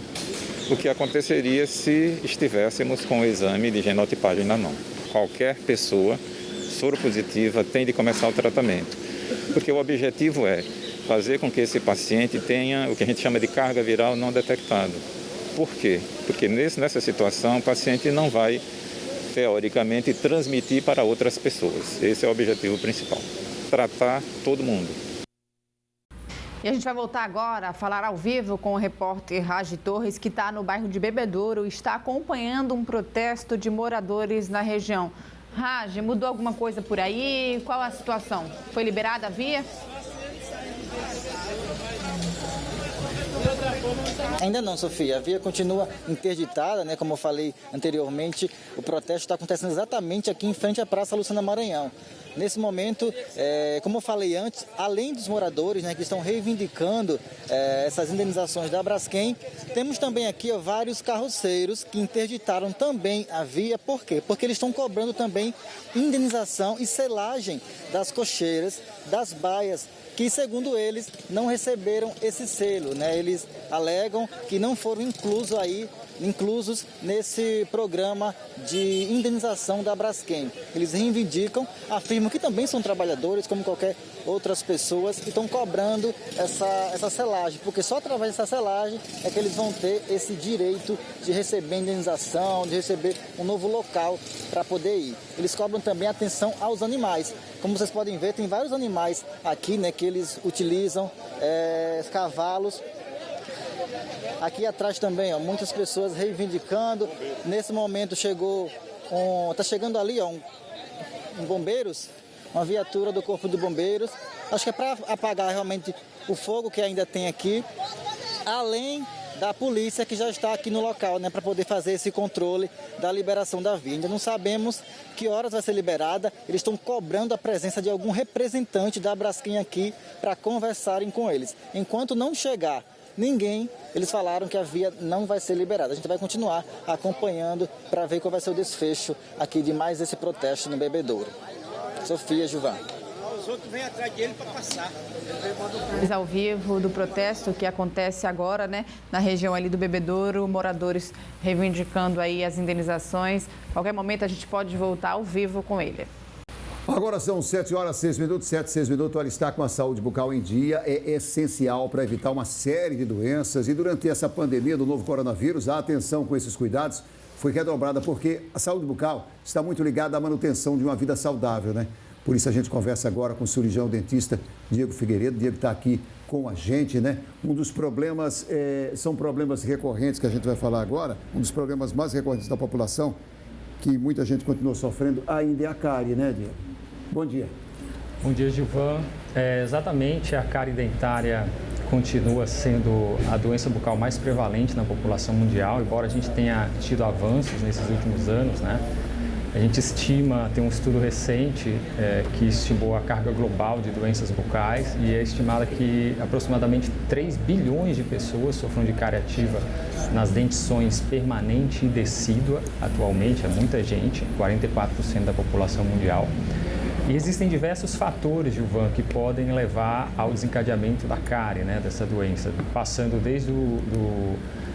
S12: O que aconteceria se estivéssemos com o exame de genotipagem na mão. Qualquer pessoa soropositiva tem de começar o tratamento, porque o objetivo é fazer com que esse paciente tenha o que a gente chama de carga viral não detectada. Por quê? Porque nessa situação o paciente não vai teoricamente, transmitir para outras pessoas. Esse é o objetivo principal, tratar todo mundo.
S4: E a gente vai voltar agora a falar ao vivo com o repórter Ragi Torres, que está no bairro de Bebedouro e está acompanhando um protesto de moradores na região. Ragi, mudou alguma coisa por aí? Qual a situação? Foi liberada a via?
S5: Ainda não, Sofia. A via continua interditada, né? Como eu falei anteriormente, o protesto está acontecendo exatamente aqui em frente à Praça Lucena Maranhão. Nesse momento, como eu falei antes, além dos moradores, né, que estão reivindicando essas indenizações da Braskem, temos também aqui vários carroceiros que interditaram também a via. Por quê? Porque eles estão cobrando também indenização e selagem das cocheiras, das baias, que, segundo eles, não receberam esse selo, né? Eles alegam que não foram inclusos nesse programa de indenização da Braskem. Eles reivindicam, afirmam que também são trabalhadores, como qualquer outras pessoas, e estão cobrando essa selagem, porque só através dessa selagem é que eles vão ter esse direito de receber indenização, de receber um novo local para poder ir. Eles cobram também atenção aos animais. Como vocês podem ver, tem vários animais aqui, né, que eles utilizam, cavalos. Aqui atrás também, muitas pessoas reivindicando. Nesse momento está chegando ali, um bombeiros, uma viatura do Corpo de Bombeiros. Acho que é para apagar realmente o fogo que ainda tem aqui, além da polícia que já está aqui no local, né, para poder fazer esse controle da liberação da via. Ainda não sabemos que horas vai ser liberada. Eles estão cobrando a presença de algum representante da Braskem aqui para conversarem com eles. Enquanto não chegar ninguém, eles falaram que a via não vai ser liberada. A gente vai continuar acompanhando para ver qual vai ser o desfecho aqui de mais esse protesto no Bebedouro. Sofia, Gilvan.
S13: Os outros vêm atrás dele para passar.
S4: Ao vivo do protesto que acontece agora, né, na região ali do Bebedouro, moradores reivindicando aí as indenizações. A qualquer momento a gente pode voltar ao vivo com ele.
S1: Agora são 7 horas 6 minutos, 6 minutos. Olha, estar com a saúde bucal em dia é essencial para evitar uma série de doenças. E durante essa pandemia do novo coronavírus, a atenção com esses cuidados foi redobrada, porque a saúde bucal está muito ligada à manutenção de uma vida saudável, né? Por isso a gente conversa agora com o cirurgião dentista Diego Figueiredo. Diego está aqui com a gente, né? Um dos problemas, são problemas recorrentes que a gente vai falar agora, um dos problemas mais recorrentes da população, que muita gente continua sofrendo, ainda é a cárie, né, Diego? Bom dia.
S14: Bom dia, Gilvan. Exatamente, a cárie dentária continua sendo a doença bucal mais prevalente na população mundial, embora a gente tenha tido avanços nesses últimos anos, né? A gente estima, tem um estudo recente que estimou a carga global de doenças bucais e é estimada que aproximadamente 3 bilhões de pessoas sofram de cárie ativa nas dentições permanente e decídua atualmente, é muita gente, 44% da população mundial. E existem diversos fatores, Gilvan, que podem levar ao desencadeamento da cárie, né, dessa doença, passando desde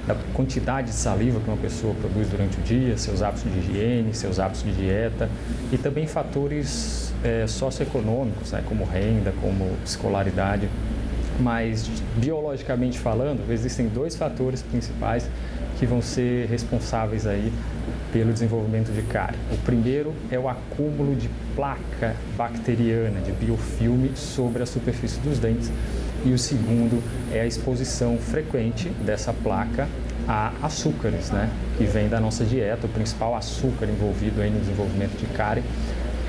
S14: da quantidade de saliva que uma pessoa produz durante o dia, seus hábitos de higiene, seus hábitos de dieta e também fatores socioeconômicos, né, como renda, como escolaridade. Mas, biologicamente falando, existem 2 fatores principais que vão ser responsáveis aí pelo desenvolvimento de cárie. O primeiro é o acúmulo de placa bacteriana, de biofilme, sobre a superfície dos dentes. E o segundo é a exposição frequente dessa placa a açúcares, né, que vem da nossa dieta. O principal açúcar envolvido aí no desenvolvimento de cárie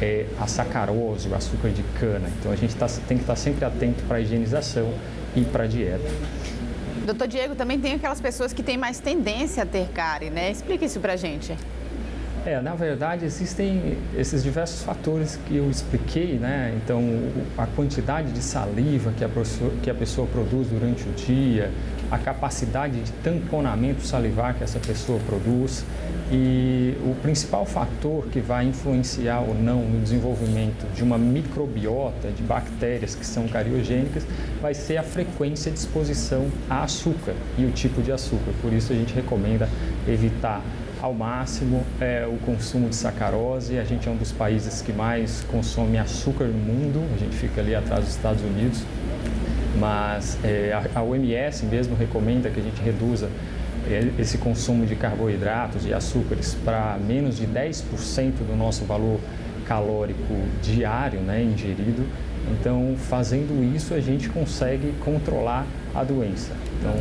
S14: é a sacarose, o açúcar de cana. Então a gente tem que estar sempre atento para a higienização e para a dieta.
S4: Doutor Diego, também tem aquelas pessoas que têm mais tendência a ter cárie, né? Explica isso pra gente.
S14: Na verdade, existem esses diversos fatores que eu expliquei, né? Então, a quantidade de saliva que a pessoa produz durante o dia, a capacidade de tamponamento salivar que essa pessoa produz e o principal fator que vai influenciar ou não no desenvolvimento de uma microbiota de bactérias que são cariogênicas vai ser a frequência de exposição a açúcar e o tipo de açúcar. Por isso, a gente recomenda evitar ao máximo o consumo de sacarose. A gente é um dos países que mais consome açúcar no mundo, a gente fica ali atrás dos Estados Unidos, mas a OMS mesmo recomenda que a gente reduza esse consumo de carboidratos e açúcares para menos de 10% do nosso valor calórico diário, né, ingerido. Então, fazendo isso, a gente consegue controlar a doença. Então,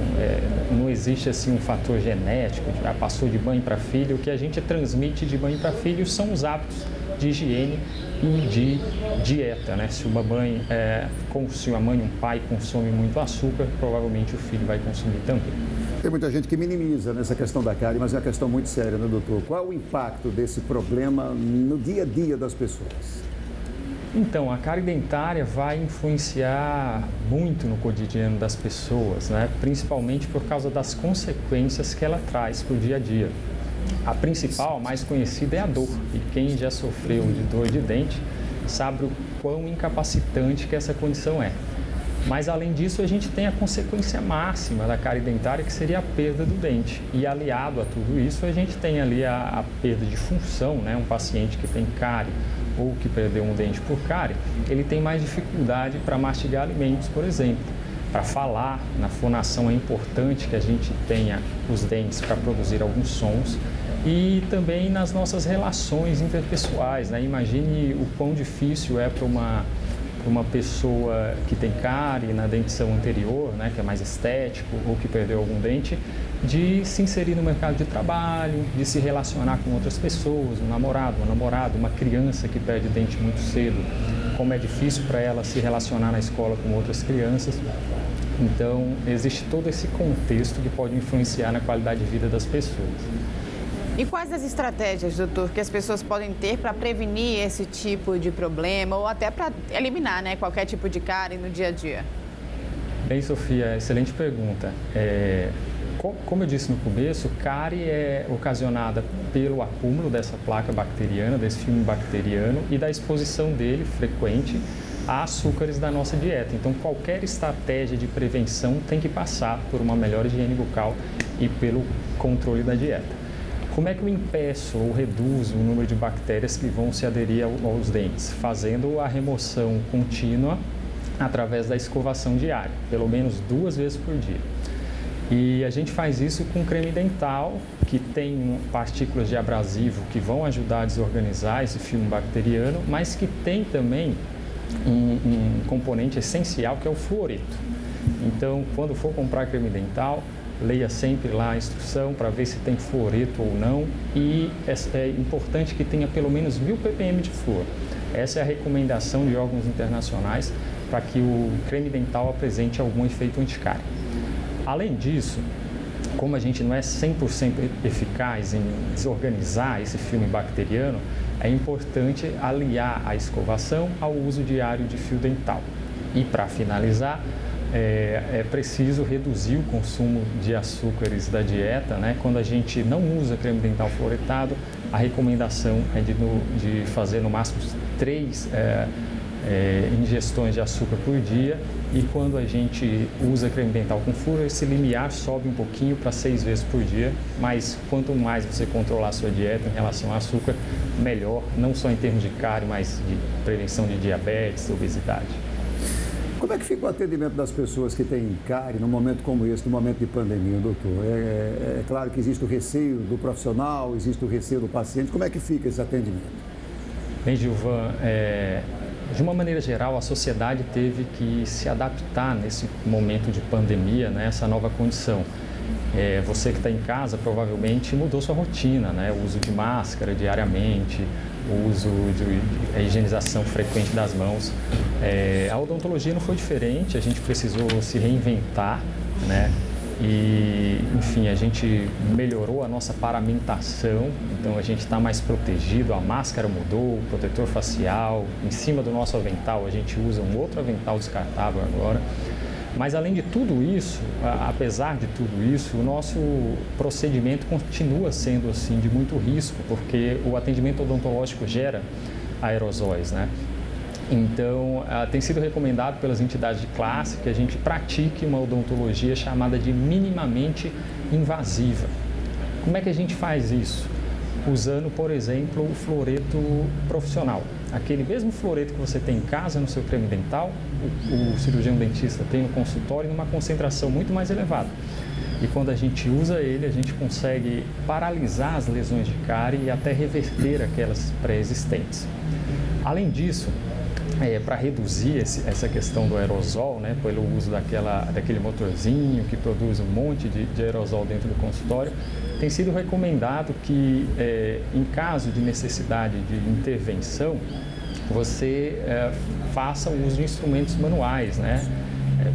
S14: não existe assim um fator genético, passou de mãe para filho. O que a gente transmite de mãe para filho são os hábitos de higiene e de dieta, né? Se uma mãe, se uma mãe e um pai consomem muito açúcar, provavelmente o filho vai consumir também.
S1: Tem muita gente que minimiza nessa questão da cárie, mas é uma questão muito séria, né, doutor? Qual é o impacto desse problema no dia a dia das pessoas?
S14: Então, a cárie dentária vai influenciar muito no cotidiano das pessoas, né? Principalmente por causa das consequências que ela traz para o dia a dia. A principal, a mais conhecida, é a dor. E quem já sofreu de dor de dente sabe o quão incapacitante que essa condição é. Mas, além disso, a gente tem a consequência máxima da cárie dentária, que seria a perda do dente. E, aliado a tudo isso, a gente tem ali a perda de função, né? Um paciente que tem cárie ou que perdeu um dente por cárie, ele tem mais dificuldade para mastigar alimentos, por exemplo. Para falar, na fonação é importante que a gente tenha os dentes para produzir alguns sons. E também nas nossas relações interpessoais, né? Imagine o quão difícil é para uma pessoa que tem cárie na dentição anterior, né, que é mais estético, ou que perdeu algum dente, de se inserir no mercado de trabalho, de se relacionar com outras pessoas, um namorado, uma namorada, uma criança que perde dente muito cedo, como é difícil para ela se relacionar na escola com outras crianças. Então, existe todo esse contexto que pode influenciar na qualidade de vida das pessoas.
S4: E quais as estratégias, doutor, que as pessoas podem ter para prevenir esse tipo de problema ou até para eliminar, né, qualquer tipo de cárie no dia a dia?
S14: Bem, Sofia, excelente pergunta. Como eu disse no começo, cárie é ocasionada pelo acúmulo dessa placa bacteriana, desse filme bacteriano e da exposição dele frequente a açúcares da nossa dieta. Então, qualquer estratégia de prevenção tem que passar por uma melhor higiene bucal e pelo controle da dieta. Como é que eu impeço ou reduzo o número de bactérias que vão se aderir aos dentes? Fazendo a remoção contínua através da escovação diária, pelo menos 2 vezes por dia. E a gente faz isso com creme dental, que tem partículas de abrasivo que vão ajudar a desorganizar esse filme bacteriano, mas que tem também um componente essencial que é o fluoreto. Então, quando for comprar creme dental, leia sempre lá a instrução para ver se tem fluoreto ou não, e é importante que tenha pelo menos 1000 ppm de flúor. Essa é a recomendação de órgãos internacionais para que o creme dental apresente algum efeito anticárie. Além disso, como a gente não é 100% eficaz em desorganizar esse filme bacteriano, é importante aliar a escovação ao uso diário de fio dental. E para finalizar, é preciso reduzir o consumo de açúcares da dieta, né? Quando a gente não usa creme dental fluoretado, a recomendação é de fazer no máximo 3 ingestões de açúcar por dia, e quando a gente usa creme dental com flúor, esse limiar sobe um pouquinho para 6 vezes por dia, mas quanto mais você controlar a sua dieta em relação ao açúcar, melhor, não só em termos de cárie, mas de prevenção de diabetes, obesidade.
S1: Como é que fica o atendimento das pessoas que têm cárie num momento como esse, no momento de pandemia, doutor? É claro que existe o receio do profissional, existe o receio do paciente. Como é que fica esse atendimento?
S14: Bem, Gilvan, de uma maneira geral, a sociedade teve que se adaptar nesse momento de pandemia, né, essa nova condição. Você que está em casa provavelmente mudou sua rotina, né, o uso de máscara diariamente, o uso de higienização frequente das mãos. A odontologia não foi diferente, a gente precisou se reinventar, né? E, enfim, a gente melhorou a nossa paramentação, então a gente está mais protegido, a máscara mudou, o protetor facial, em cima do nosso avental a gente usa um outro avental descartável agora. Mas além de tudo isso, apesar de tudo isso, o nosso procedimento continua sendo assim de muito risco, porque o atendimento odontológico gera aerosóis, né? Então, tem sido recomendado pelas entidades de classe que a gente pratique uma odontologia chamada de minimamente invasiva. Como é que a gente faz isso? Usando, por exemplo, o fluoreto profissional. Aquele mesmo fluoreto que você tem em casa no seu creme dental, o cirurgião dentista tem no consultório numa concentração muito mais elevada. E quando a gente usa ele, a gente consegue paralisar as lesões de cárie e até reverter aquelas pré-existentes. Além disso, para reduzir essa questão do aerosol, né, pelo uso daquele motorzinho que produz um monte de aerosol dentro do consultório, tem sido recomendado que, em caso de necessidade de intervenção, você faça o uso de instrumentos manuais, né,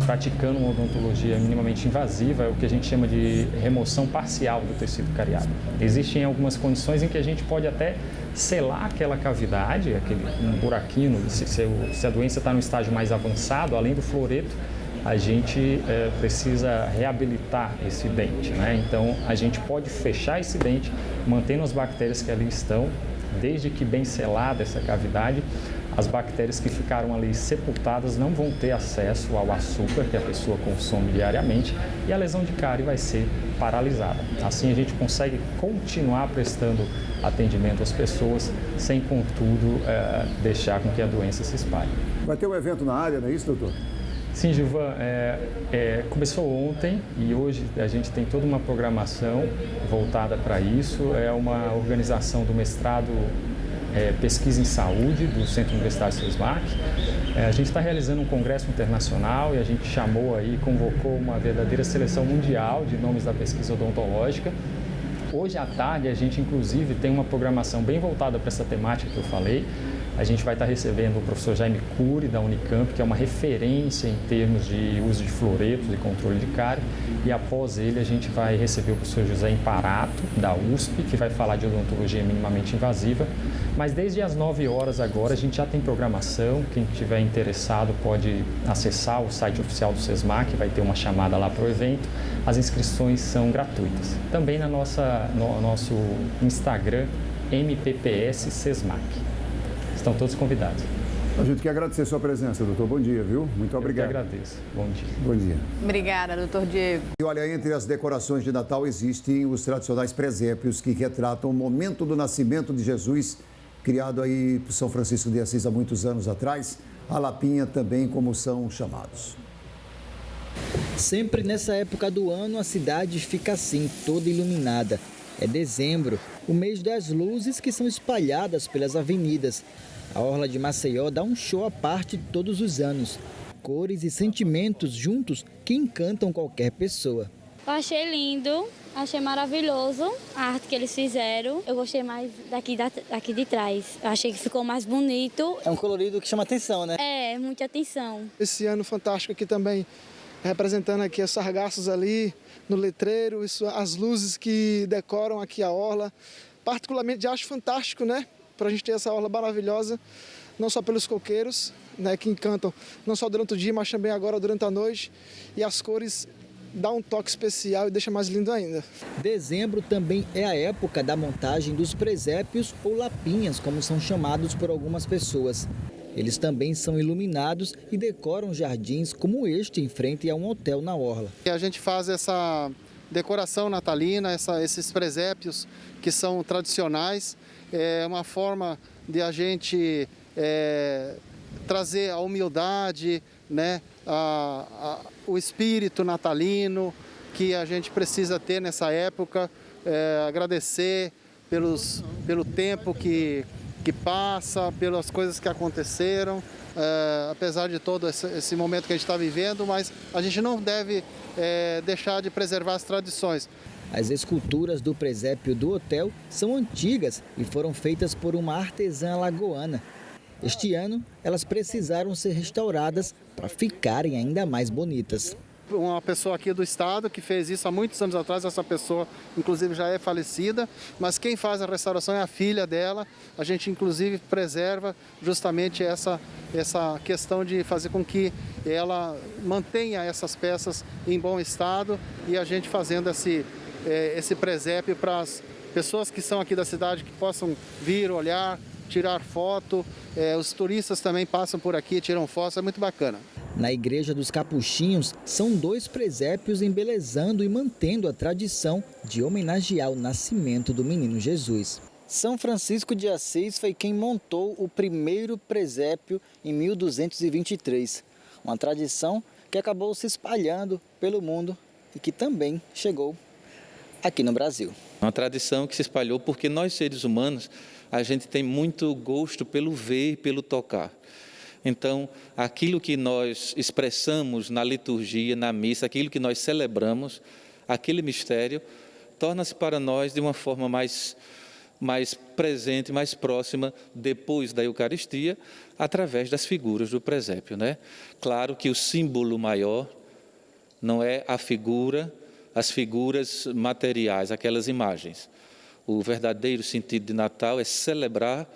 S14: praticando uma odontologia minimamente invasiva, é o que a gente chama de remoção parcial do tecido cariado. Existem algumas condições em que a gente pode até selar aquela cavidade, um buraquinho, se a doença está no estágio mais avançado, além do fluoreto, a gente precisa reabilitar esse dente, né? Então, a gente pode fechar esse dente, mantendo as bactérias que ali estão, desde que bem selada essa cavidade, as bactérias que ficaram ali sepultadas não vão ter acesso ao açúcar que a pessoa consome diariamente e a lesão de cárie vai ser paralisada. Assim a gente consegue continuar prestando atendimento às pessoas sem, contudo, deixar com que a doença se espalhe.
S1: Vai ter um evento na área, não é isso, doutor?
S14: Sim, Gilvan, começou ontem e hoje a gente tem toda uma programação voltada para isso. É uma organização do mestrado Pesquisa em Saúde do Centro Universitário SESMAC. A gente está realizando um congresso internacional e a gente chamou aí, convocou uma verdadeira seleção mundial de nomes da pesquisa odontológica. Hoje à tarde a gente inclusive tem uma programação bem voltada para essa temática que eu falei. A gente vai estar recebendo o professor Jaime Cury, da Unicamp, que é uma referência em termos de uso de fluoretos e controle de cárie. E após ele, a gente vai receber o professor José Imparato, da USP, que vai falar de odontologia minimamente invasiva. Mas desde as 9 horas agora, a gente já tem programação. Quem estiver interessado pode acessar o site oficial do SESMAC, vai ter uma chamada lá para o evento. As inscrições são gratuitas. Também no nosso Instagram, MPPS SESMAC. Estão todos convidados.
S1: A gente quer agradecer a sua presença, doutor. Bom dia, viu? Muito obrigado.
S14: Eu que agradeço. Bom dia.
S1: Bom dia.
S4: Obrigada, doutor Diego.
S1: E olha, entre as decorações de Natal existem os tradicionais presépios que retratam o momento do nascimento de Jesus, criado aí por São Francisco de Assis há muitos anos atrás. A lapinha também, como são chamados.
S5: Sempre nessa época do ano, a cidade fica assim, toda iluminada. É dezembro, o mês das luzes que são espalhadas pelas avenidas. A Orla de Maceió dá um show à parte todos os anos. Cores e sentimentos juntos que encantam qualquer pessoa.
S15: Eu achei lindo, achei maravilhoso a arte que eles fizeram. Eu gostei mais daqui de trás. Eu achei que ficou mais bonito.
S5: É um colorido que chama atenção, né?
S15: É, muita atenção.
S16: Esse ano fantástico aqui também, representando aqui os sargaços ali no letreiro, as luzes que decoram aqui a orla. Particularmente acho fantástico, né? Para a gente ter essa orla maravilhosa, não só pelos coqueiros, né, que encantam, não só durante o dia, mas também agora durante a noite. E as cores dão um toque especial e deixa mais lindo ainda.
S5: Dezembro também é a época da montagem dos presépios ou lapinhas, como são chamados por algumas pessoas. Eles também são iluminados e decoram jardins como este em frente a um hotel na orla.
S16: E a gente faz essa decoração natalina, esses presépios que são tradicionais. É uma forma de a gente trazer a humildade, né, o espírito natalino que a gente precisa ter nessa época, agradecer pelo tempo que passa, pelas coisas que aconteceram, apesar de todo esse momento que a gente está vivendo, mas a gente não deve deixar de preservar as tradições.
S5: As esculturas do presépio do hotel são antigas e foram feitas por uma artesã alagoana. Este ano, elas precisaram ser restauradas para ficarem ainda mais bonitas.
S16: Uma pessoa aqui do estado que fez isso há muitos anos atrás, essa pessoa inclusive já é falecida, mas quem faz a restauração é a filha dela. A gente inclusive preserva justamente essa questão de fazer com que ela mantenha essas peças em bom estado e a gente fazendo esse presépio para as pessoas que são aqui da cidade que possam vir, olhar, tirar foto. Os turistas também passam por aqui, tiram fotos, é muito bacana.
S5: Na Igreja dos Capuchinhos, são 2 presépios embelezando e mantendo a tradição de homenagear o nascimento do menino Jesus. São Francisco de Assis foi quem montou o primeiro presépio em 1223. Uma tradição que acabou se espalhando pelo mundo e que também chegou aqui no Brasil.
S17: Uma tradição que se espalhou porque nós, seres humanos, a gente tem muito gosto pelo ver e pelo tocar. Então, aquilo que nós expressamos na liturgia, na missa, aquilo que nós celebramos, aquele mistério, torna-se para nós de uma forma mais presente, mais próxima, depois da Eucaristia, através das figuras do presépio, né? Claro que o símbolo maior não é a figura, as figuras materiais, aquelas imagens. O verdadeiro sentido de Natal é celebrar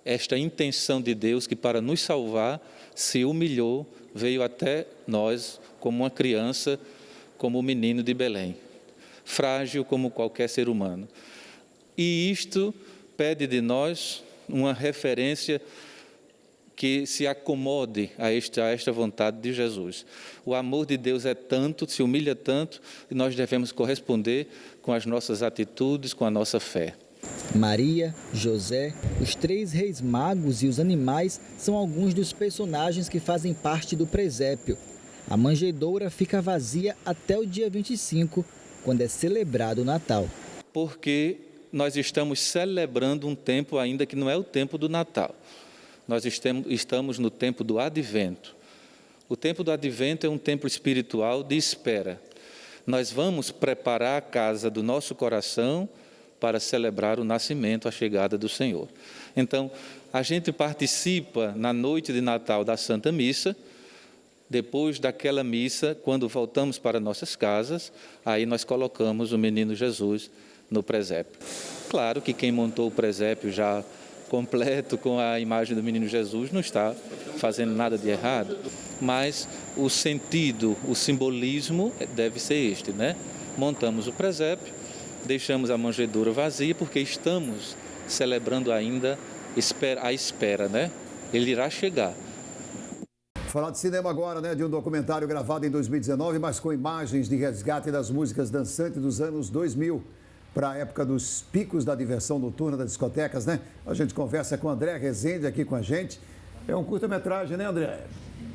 S17: esta intenção de Deus que, para nos salvar, se humilhou, veio até nós como uma criança, como o menino de Belém, frágil como qualquer ser humano. E isto pede de nós uma referência que se acomode a esta vontade de Jesus. O amor de Deus é tanto, se humilha tanto, e nós devemos corresponder com as nossas atitudes, com a nossa fé.
S5: Maria, José, os 3 reis magos e os animais são alguns dos personagens que fazem parte do presépio. A manjedoura fica vazia até o dia 25, quando é celebrado o Natal.
S17: Porque nós estamos celebrando um tempo ainda que não é o tempo do Natal. Nós estamos no tempo do Advento. O tempo do Advento é um tempo espiritual de espera. Nós vamos preparar a casa do nosso coração para celebrar o nascimento, a chegada do Senhor. Então, a gente participa na noite de Natal da Santa Missa. Depois daquela missa, quando voltamos para nossas casas, aí nós colocamos o menino Jesus no presépio. Claro que quem montou o presépio já completo com a imagem do menino Jesus não está fazendo nada de errado, mas o sentido, o simbolismo deve ser este, né? Montamos o presépio, deixamos a manjedoura vazia porque estamos celebrando ainda a espera, né? ele irá chegar.
S1: Falar de cinema agora, né? De um documentário gravado em 2019, mas com imagens de resgate das músicas dançantes dos anos 2000, para a época dos picos da diversão noturna das discotecas, né? A gente conversa com André Rezende aqui com a gente. É um curta-metragem, né, André?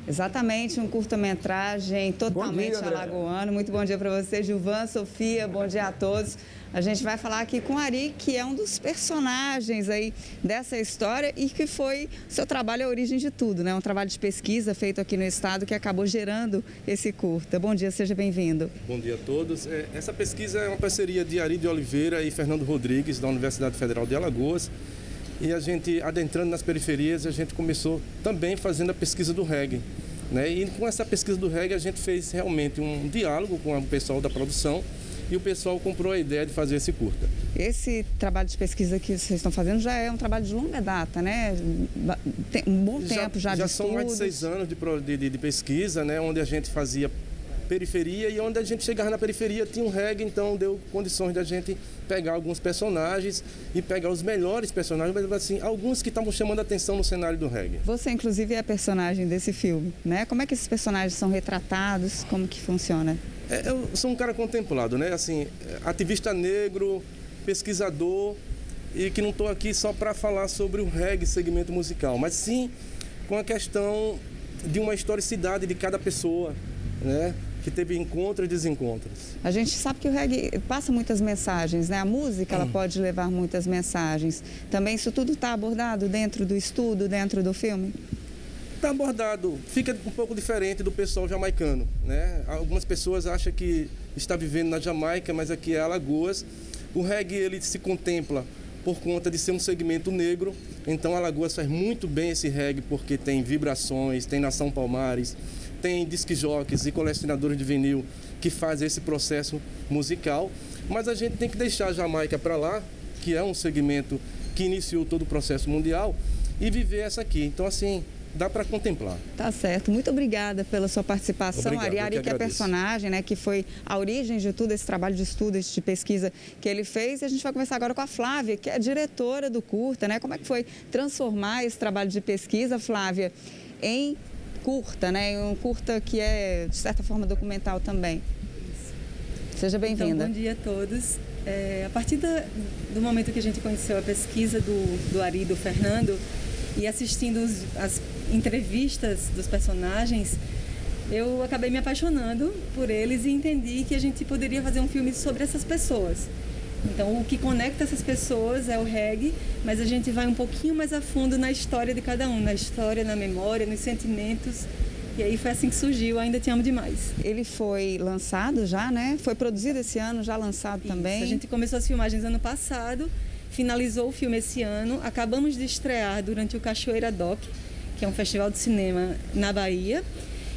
S18: Exatamente, um curta-metragem totalmente alagoano. Muito bom dia para você, Gilvan, Sofia, bom dia a todos. A gente vai falar aqui com o Ari, que é um dos personagens aí dessa história e que foi, seu trabalho é a origem de tudo, né? Um trabalho de pesquisa feito aqui no estado que acabou gerando esse curta. Bom dia, seja bem-vindo.
S19: Bom dia a todos. Essa pesquisa é uma parceria de Ari de Oliveira e Fernando Rodrigues, da Universidade Federal de Alagoas. E a gente, adentrando nas periferias, a gente começou também fazendo a pesquisa do reggae, né? E com essa pesquisa do reggae, a gente fez realmente um diálogo com o pessoal da produção e o pessoal comprou a ideia de fazer esse curta.
S18: Esse trabalho de pesquisa que vocês estão fazendo já é um trabalho de longa data, né? Tem um bom tempo já de estudos.
S19: Já são mais de 6 anos de pesquisa, né? Onde a gente fazia periferia e onde a gente chegava na periferia tinha um reggae, então deu condições de a gente pegar alguns personagens e pegar os melhores personagens, mas assim, alguns que estavam chamando a atenção no cenário do reggae.
S18: Você, inclusive, é a personagem desse filme, né? Como é que esses personagens são retratados? Como que funciona?
S19: Eu sou um cara contemplado, né? Assim, ativista negro, pesquisador, e que não estou aqui só para falar sobre o reggae, segmento musical, mas sim com a questão de uma historicidade de cada pessoa, né? Que teve encontros e desencontros.
S18: A gente sabe que o reggae passa muitas mensagens, né? A música ela pode levar muitas mensagens. Também isso tudo está abordado dentro do estudo, dentro do filme?
S19: Está abordado. Fica um pouco diferente do pessoal jamaicano, né? Algumas pessoas acham que está vivendo na Jamaica, mas aqui é Alagoas. O reggae ele se contempla por conta de ser um segmento negro. Então Alagoas faz muito bem esse reggae porque tem vibrações, tem Nação Palmares, tem disc jockeys e colecionadores de vinil que fazem esse processo musical, mas a gente tem que deixar a Jamaica para lá, que é um segmento que iniciou todo o processo mundial, e viver essa aqui. Então, assim, dá para contemplar.
S18: Tá certo. Muito obrigada pela sua participação.
S19: Obrigado,
S18: Ari, que é personagem, né, que foi a origem de tudo esse trabalho de estudo, de pesquisa que ele fez. E a gente vai conversar agora com a Flávia, que é a diretora do curta, né? Como é que foi transformar esse trabalho de pesquisa, Flávia, em curta, né? Um curta que é, de certa forma, documental também. Seja bem-vinda.
S20: Então, bom dia a todos. A partir do momento que a gente conheceu a pesquisa do Ari e do Fernando e assistindo as entrevistas dos personagens, eu acabei me apaixonando por eles e entendi que a gente poderia fazer um filme sobre essas pessoas. Então, o que conecta essas pessoas é o reggae, mas a gente vai um pouquinho mais a fundo na história de cada um, na história, na memória, nos sentimentos. E aí foi assim que surgiu Ainda Te Amo Demais.
S18: Ele foi lançado já, né? Foi produzido esse ano, já lançado também.
S20: A gente começou as filmagens ano passado, finalizou o filme esse ano, acabamos de estrear durante o Cachoeira Doc, que é um festival de cinema na Bahia.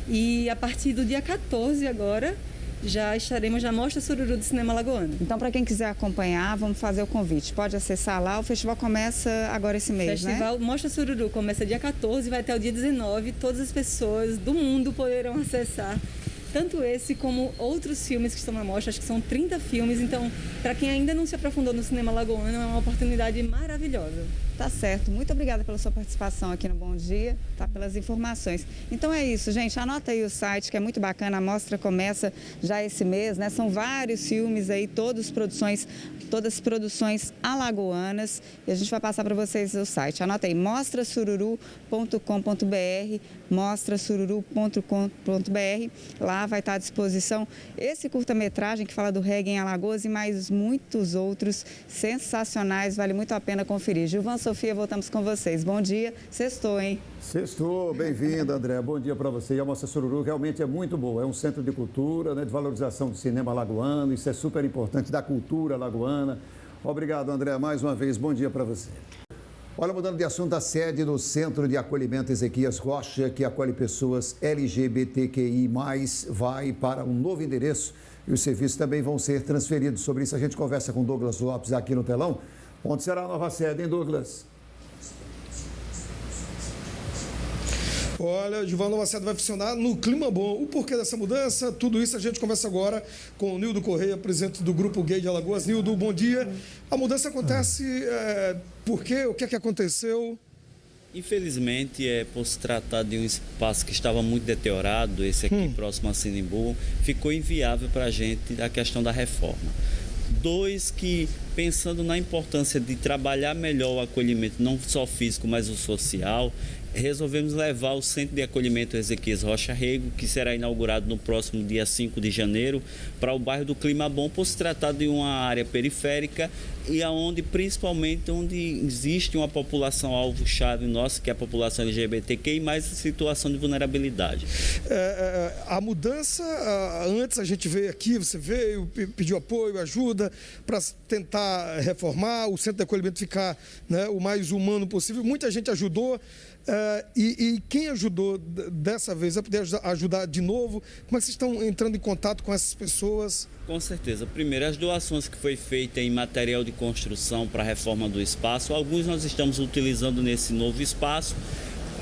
S20: E a partir do dia 14 agora, já estaremos na Mostra Sururu do Cinema Alagoano.
S18: Então, para quem quiser acompanhar, vamos fazer o convite. Pode acessar lá, o festival começa agora esse mês, né?
S20: O festival Mostra Sururu começa dia 14 e vai até o dia 19. Todas as pessoas do mundo poderão acessar tanto esse como outros filmes que estão na mostra. Acho que são 30 filmes, então, para quem ainda não se aprofundou no cinema alagoano, é uma oportunidade maravilhosa.
S18: Tá certo. Muito obrigada pela sua participação aqui no Bom Dia, tá? Pelas informações. Então é isso, gente. Anota aí o site, que é muito bacana. A mostra começa já esse mês, né? São vários filmes aí, todas produções alagoanas. E a gente vai passar para vocês o site. Anota aí, mostrasururu.com.br, mostrasururu.com.br. Lá vai estar à disposição esse curta-metragem que fala do reggae em Alagoas e mais muitos outros sensacionais. Vale muito a pena conferir. Gilvan, Sofia, voltamos com vocês. Bom dia. Sextou, hein?
S1: Sextou. Bem-vinda, André. Bom dia para você. E a Mostra Sururu realmente é muito boa. É um centro de cultura, né, de valorização do cinema alagoano. Isso é super importante, da cultura alagoana. Obrigado, André. Mais uma vez, bom dia para você. Olha, mudando de assunto, a sede do Centro de Acolhimento Ezequias Rocha, que acolhe pessoas LGBTQI+, vai para um novo endereço e os serviços também vão ser transferidos. Sobre isso a gente conversa com Douglas Lopes aqui no telão. Onde será a nova sede, hein, Douglas?
S7: Olha, Gilvan, a nova sede vai funcionar no clima bom. O porquê dessa mudança, tudo isso a gente conversa agora com o Nildo Correia, presidente do Grupo Gay de Alagoas. Nildo, bom dia. A mudança acontece por quê? O que é que aconteceu?
S21: Infelizmente, por se tratar de um espaço que estava muito deteriorado, esse aqui próximo a Sinimbu, ficou inviável para a gente a questão da reforma. 2, que pensando na importância de trabalhar melhor o acolhimento, não só físico, mas o social, resolvemos levar o Centro de Acolhimento Ezequias Rocha Rego, que será inaugurado no próximo dia 5 de janeiro, para o bairro do Clima Bom, por se tratar de uma área periférica e principalmente onde existe uma população alvo-chave nossa, que é a população LGBTQI, mais situação de vulnerabilidade.
S7: A mudança, antes a gente veio aqui, você veio, pediu apoio, ajuda para tentar reformar, o Centro de Acolhimento ficar, né, o mais humano possível. Muita gente ajudou. E quem ajudou dessa vez vai poder ajudar de novo? Como é que vocês estão entrando em contato com essas pessoas?
S21: Com certeza. Primeiro, as doações que foi feita em material de construção para a reforma do espaço, alguns nós estamos utilizando nesse novo espaço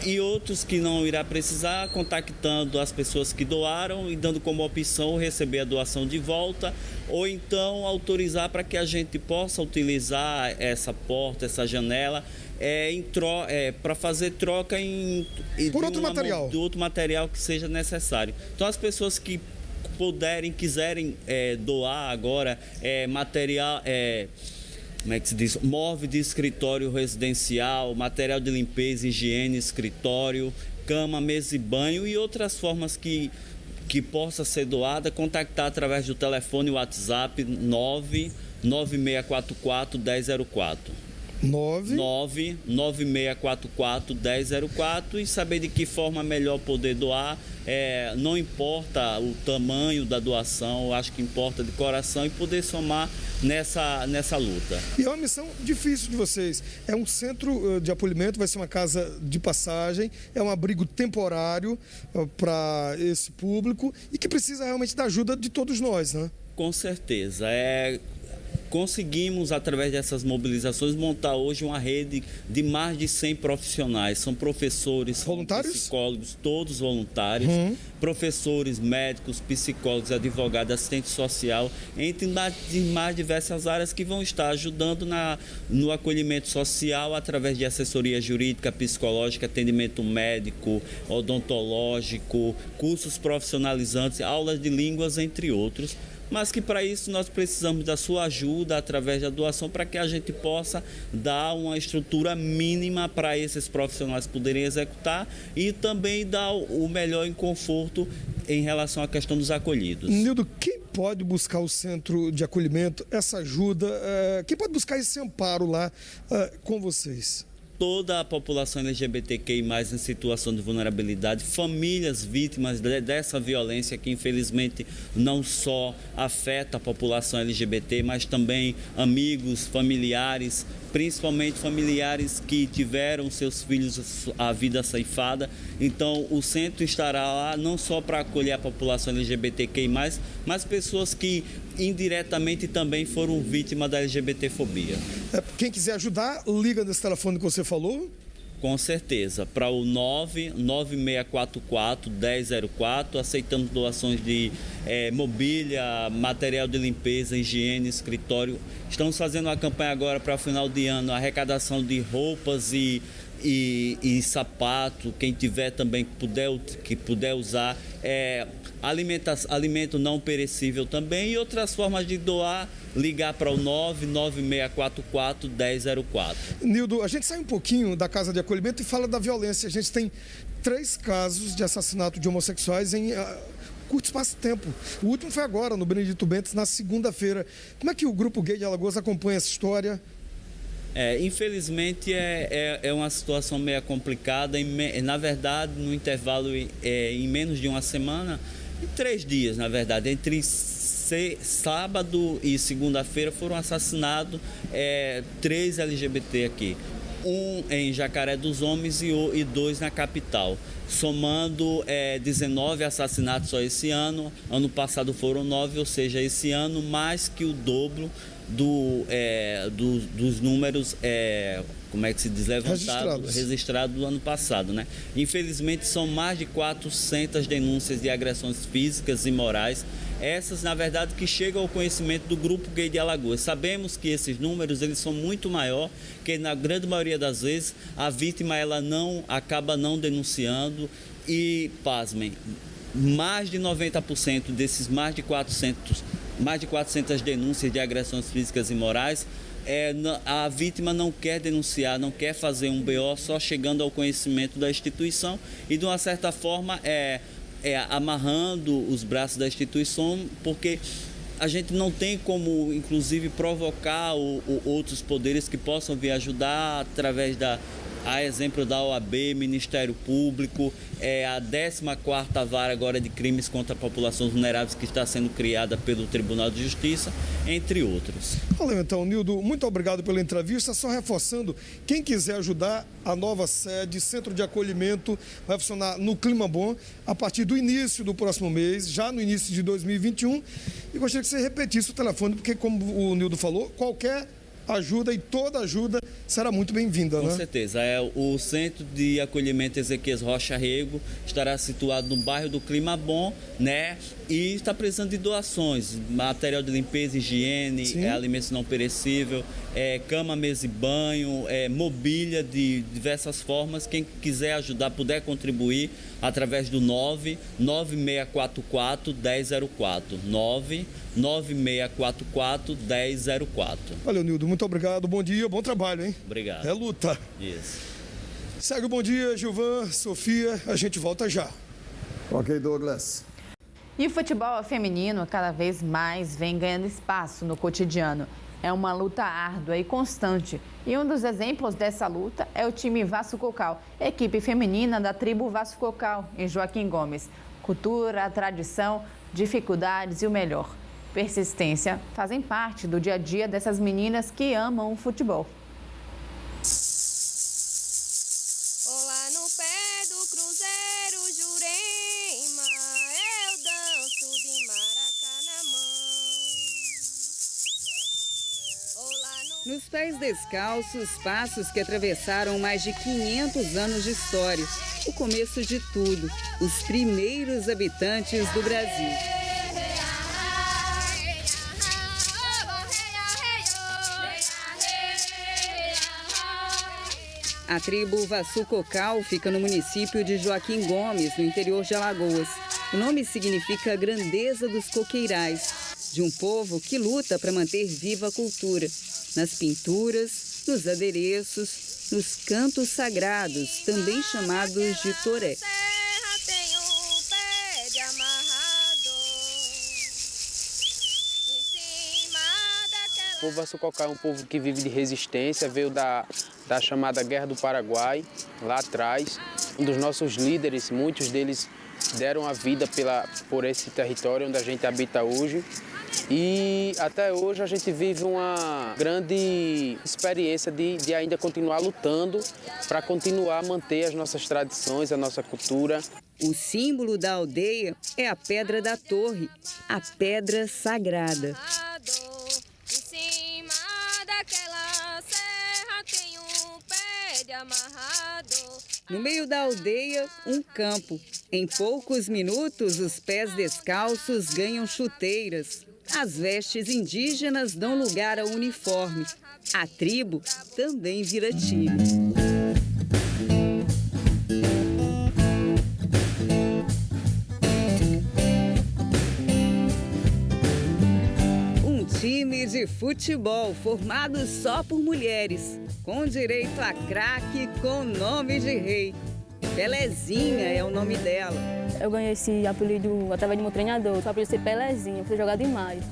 S21: e outros que não irá precisar, contactando as pessoas que doaram e dando como opção receber a doação de volta ou então autorizar para que a gente possa utilizar essa porta, essa janela para fazer troca
S7: por outro material.
S21: De outro material que seja necessário. Então, as pessoas que quiserem doar agora material, como é que se diz? Móvel de escritório residencial, material de limpeza, higiene, escritório, cama, mesa e banho e outras formas que possa ser doada, contactar através do telefone WhatsApp 99644-1004. 99644-1004 e saber de que forma melhor poder doar. Não importa o tamanho da doação, acho que importa de coração e poder somar nessa luta.
S7: E é uma missão difícil de vocês. É um centro de acolhimento, vai ser uma casa de passagem, é um abrigo temporário para esse público e que precisa realmente da ajuda de todos nós, né?
S21: Com certeza. Conseguimos, através dessas mobilizações, montar hoje uma rede de mais de 100 profissionais. São professores,
S7: voluntários?
S21: Psicólogos, todos voluntários, professores, médicos, psicólogos, advogados, assistente social, entre mais diversas áreas que vão estar ajudando no acolhimento social através de assessoria jurídica, psicológica, atendimento médico, odontológico, cursos profissionalizantes, aulas de línguas, entre outros. Mas que para isso nós precisamos da sua ajuda através da doação para que a gente possa dar uma estrutura mínima para esses profissionais poderem executar e também dar o melhor em conforto em relação à questão dos acolhidos.
S7: Nildo, quem pode buscar o centro de acolhimento, essa ajuda, quem pode buscar esse amparo lá com vocês?
S21: Toda a população LGBTQI+, em situação de vulnerabilidade, famílias vítimas dessa violência que infelizmente não só afeta a população LGBT, mas também amigos, familiares, principalmente familiares que tiveram seus filhos a vida ceifada. Então o centro estará lá não só para acolher a população LGBTQI+, mas pessoas que indiretamente também foram vítimas da LGBTfobia.
S7: Quem quiser ajudar, liga nesse telefone que você falou?
S21: Com certeza, para o 99644-1004, aceitamos doações de mobília, material de limpeza, higiene, escritório. Estamos fazendo uma campanha agora para o final de ano, arrecadação de roupas e sapato, quem tiver também que puder usar, alimento não perecível também e outras formas de doar, ligar para o 99644-1004.
S7: Nildo, a gente sai um pouquinho da casa de acolhimento e fala da violência. A gente tem 3 casos de assassinato de homossexuais em curto espaço de tempo. O último foi agora, no Benedito Bentes, na segunda-feira. Como é que o Grupo Gay de Alagoas acompanha essa história?
S21: Infelizmente é uma situação meio complicada. Na verdade, no intervalo em menos de uma semana, em 3 dias, na verdade, entre sábado e segunda-feira foram assassinados 3 LGBT aqui. Um em Jacaré dos Homens e 2 na capital. Somando 19 assassinatos só esse ano. Ano passado foram 9, ou seja, esse ano mais que o dobro dos números, como é que se diz, registrados do ano passado, né? Infelizmente, são mais de 400 denúncias de agressões físicas e morais. Essas, na verdade, que chegam ao conhecimento do Grupo Gay de Alagoas. Sabemos que esses números eles são muito maior, que na grande maioria das vezes a vítima ela acaba não denunciando e, pasmem, mais de 90% desses mais de 400 denúncias de agressões físicas e morais, a vítima não quer denunciar, não quer fazer um BO, só chegando ao conhecimento da instituição e, de uma certa forma, amarrando os braços da instituição, porque a gente não tem como, inclusive, provocar outros poderes que possam vir ajudar através a exemplo da OAB, Ministério Público, a 14ª Vara agora de Crimes contra Populações Vulneráveis que está sendo criada pelo Tribunal de Justiça, entre outros.
S7: Valeu, então, Nildo, muito obrigado pela entrevista. Só reforçando, quem quiser ajudar, a nova sede, Centro de Acolhimento, vai funcionar no Clima Bom a partir do início do próximo mês, já no início de 2021. E gostaria que você repetisse o telefone, porque, como o Nildo falou, qualquer ajuda e toda ajuda será muito bem-vinda, né?
S21: Com certeza. O Centro de Acolhimento Ezequias Rocha Rego estará situado no bairro do Clima Bom, né? E está precisando de doações, material de limpeza, higiene, alimentos não perecíveis, cama, mesa e banho, mobília de diversas formas. Quem quiser ajudar, puder contribuir através do 99644-1004. 99644-1004.
S7: Valeu, Nildo. Muito obrigado. Bom dia, bom trabalho, hein?
S21: Obrigado.
S7: É luta.
S21: Isso.
S7: Segue o Bom Dia, Gilvan, Sofia. A gente volta já.
S1: Ok, Douglas.
S4: E o futebol feminino cada vez mais vem ganhando espaço no cotidiano. É uma luta árdua e constante. E um dos exemplos dessa luta é o time Vasco Cocal, equipe feminina da tribo Vasco Cocal, em Joaquim Gomes. Cultura, tradição, dificuldades e o melhor, persistência, fazem parte do dia a dia dessas meninas que amam o futebol.
S3: Olá no pé do Cruzeiro Jurema, eu danço de Maracanã.
S18: Nos pés descalços, passos que atravessaram mais de 500 anos de história. O começo de tudo, os primeiros habitantes do Brasil. A tribo Vasco Cocal fica no município de Joaquim Gomes, no interior de Alagoas. O nome significa grandeza dos coqueirais, de um povo que luta para manter viva a cultura. Nas pinturas, nos adereços, nos cantos sagrados, também chamados de toré.
S22: O povo Vasco Cocal é um povo que vive de resistência, veio da chamada Guerra do Paraguai, lá atrás. Um dos nossos líderes, muitos deles deram a vida por esse território onde a gente habita hoje. E até hoje a gente vive uma grande experiência de ainda continuar lutando para continuar a manter as nossas tradições, a nossa cultura.
S18: O símbolo da aldeia é a Pedra da Torre, a pedra sagrada. No meio da aldeia, um campo. Em poucos minutos, os pés descalços ganham chuteiras. As vestes indígenas dão lugar ao uniforme. A tribo também vira time. Um time de futebol formado só por mulheres, com direito a craque com nome de rei. Pelezinha é o nome dela.
S23: Eu ganhei esse apelido através do meu treinador. O apelido ser Pelezinha, fui jogar demais.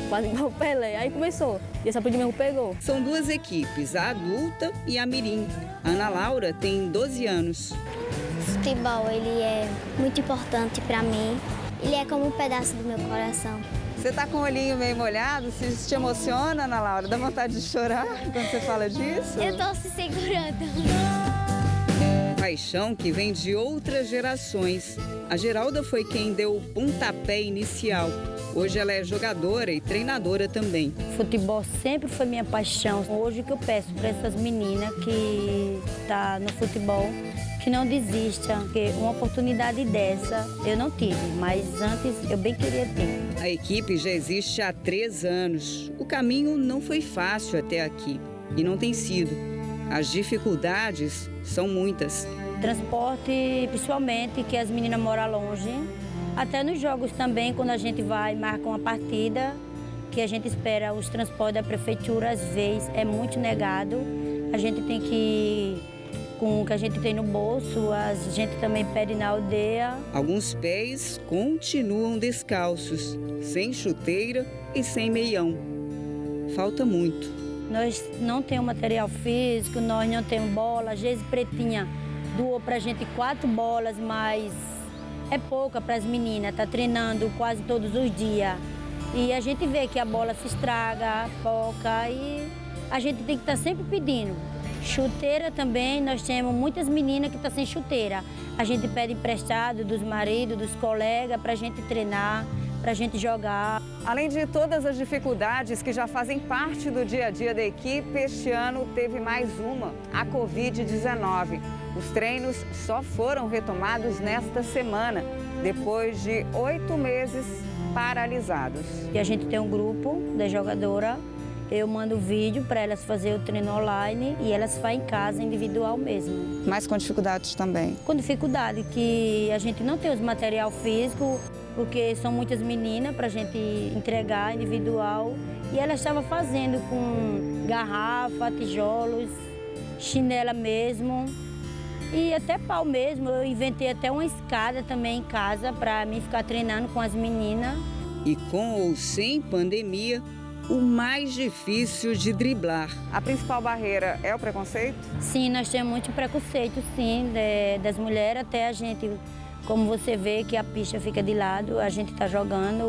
S23: Quase igual o Pelé. Aí começou. E esse apelido mesmo pegou.
S18: São duas equipes, a adulta e a mirim. Ana Laura tem 12 anos.
S10: O futebol, ele é muito importante para mim. Ele é como um pedaço do meu coração.
S18: Você tá com o olhinho meio molhado? Isso te emociona, Ana Laura? Dá vontade de chorar quando você fala disso?
S10: Eu tô se segurando.
S18: Faz
S6: paixão que vem de outras gerações. A Geralda foi quem deu o pontapé inicial. Hoje ela é jogadora e treinadora também.
S8: Futebol sempre foi minha paixão. Hoje o que eu peço para essas meninas que estão no futebol, que não desistam, porque uma oportunidade dessa eu não tive, mas antes eu bem queria ter.
S6: A equipe já existe há 3 anos. O caminho não foi fácil até aqui e não tem sido. As dificuldades são muitas.
S8: Transporte, principalmente, que as meninas moram longe. Até nos jogos também, quando a gente vai e marca uma partida, que a gente espera os transportes da prefeitura, às vezes é muito negado. A gente tem que ir com o que a gente tem no bolso, a gente também pede na aldeia.
S6: Alguns pés continuam descalços, sem chuteira e sem meião. Falta muito.
S8: Nós não temos material físico, nós não temos bola. Às vezes Pretinha doou pra gente 4 bolas, mas é pouca para as meninas, tá treinando quase todos os dias. E a gente vê que a bola se estraga, foca e a gente tem que estar sempre pedindo. Chuteira também, nós temos muitas meninas que estão sem chuteira. A gente pede emprestado dos maridos, dos colegas, para a gente treinar, para a gente jogar.
S6: Além de todas as dificuldades que já fazem parte do dia a dia da equipe, este ano teve mais uma, a Covid-19. Os treinos só foram retomados nesta semana, depois de 8 meses paralisados.
S8: E a gente tem um grupo da jogadora. Eu mando vídeo para elas fazer o treino online e elas fazem em casa, individual mesmo.
S6: Mas com dificuldades também?
S8: Com dificuldade, que a gente não tem os material físico, porque são muitas meninas para a gente entregar individual. E elas estavam fazendo com garrafa, tijolos, chinela mesmo e até pau mesmo. Eu inventei até uma escada também em casa para mim ficar treinando com as meninas.
S6: E com ou sem pandemia, o mais difícil de driblar. A principal barreira é o preconceito?
S8: Sim, nós temos muito preconceito, sim, das mulheres. Até a gente, como você vê que a pista fica de lado, a gente está jogando.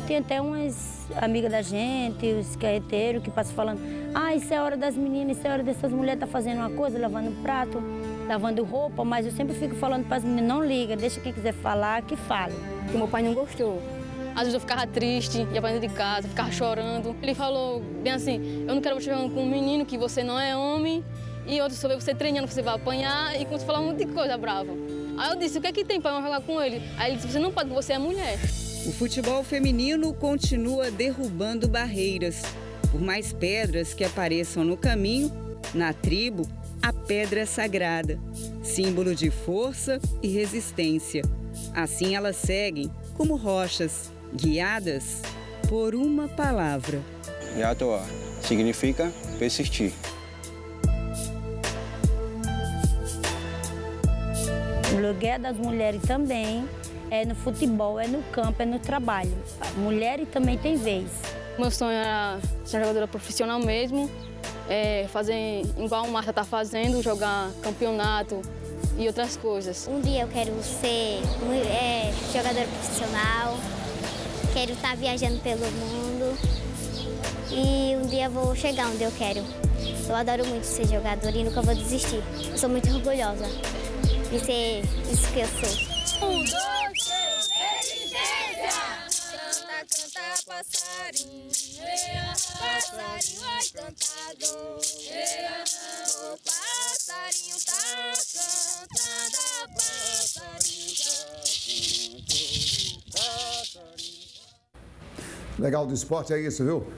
S8: Tem até umas amigas da gente, os carreteiros, que passam falando: ah, isso é hora das meninas, isso é hora dessas mulheres tá fazendo uma coisa, lavando prato, lavando roupa. Mas eu sempre fico falando para as meninas: não liga, deixa quem quiser falar, que fale.
S23: Que meu pai não gostou. Às vezes eu ficava triste, ia para dentro de casa, ficava chorando. Ele falou bem assim: eu não quero você jogando com um menino, que você não é homem. E outro, só ver você treinando, você vai apanhar. E começou a falar um monte de coisa brava. Aí eu disse: o que é que tem para eu jogar com ele? Aí ele disse: você não pode, você é mulher.
S6: O futebol feminino continua derrubando barreiras. Por mais pedras que apareçam no caminho, na tribo, a pedra é sagrada, símbolo de força e resistência. Assim elas seguem como rochas, guiadas por uma palavra.
S11: Yatoa significa persistir.
S8: O lugar das mulheres também é no futebol, é no campo, é no trabalho. Mulheres também tem vez.
S23: Meu sonho era ser jogadora profissional mesmo, fazer igual a Marta está fazendo, jogar campeonato e outras coisas.
S10: Um dia eu quero ser jogadora profissional, quero estar viajando pelo mundo e um dia eu vou chegar onde eu quero. Eu adoro muito ser jogadora e nunca vou desistir. Eu sou muito orgulhosa de ser isso que eu sou.
S3: 1, 2, 3, resistência! Canta, canta, passarinho, passarinho, oi, cantador. O passarinho tá cantando, passarinho tá cantando.
S1: Legal do esporte é isso, viu?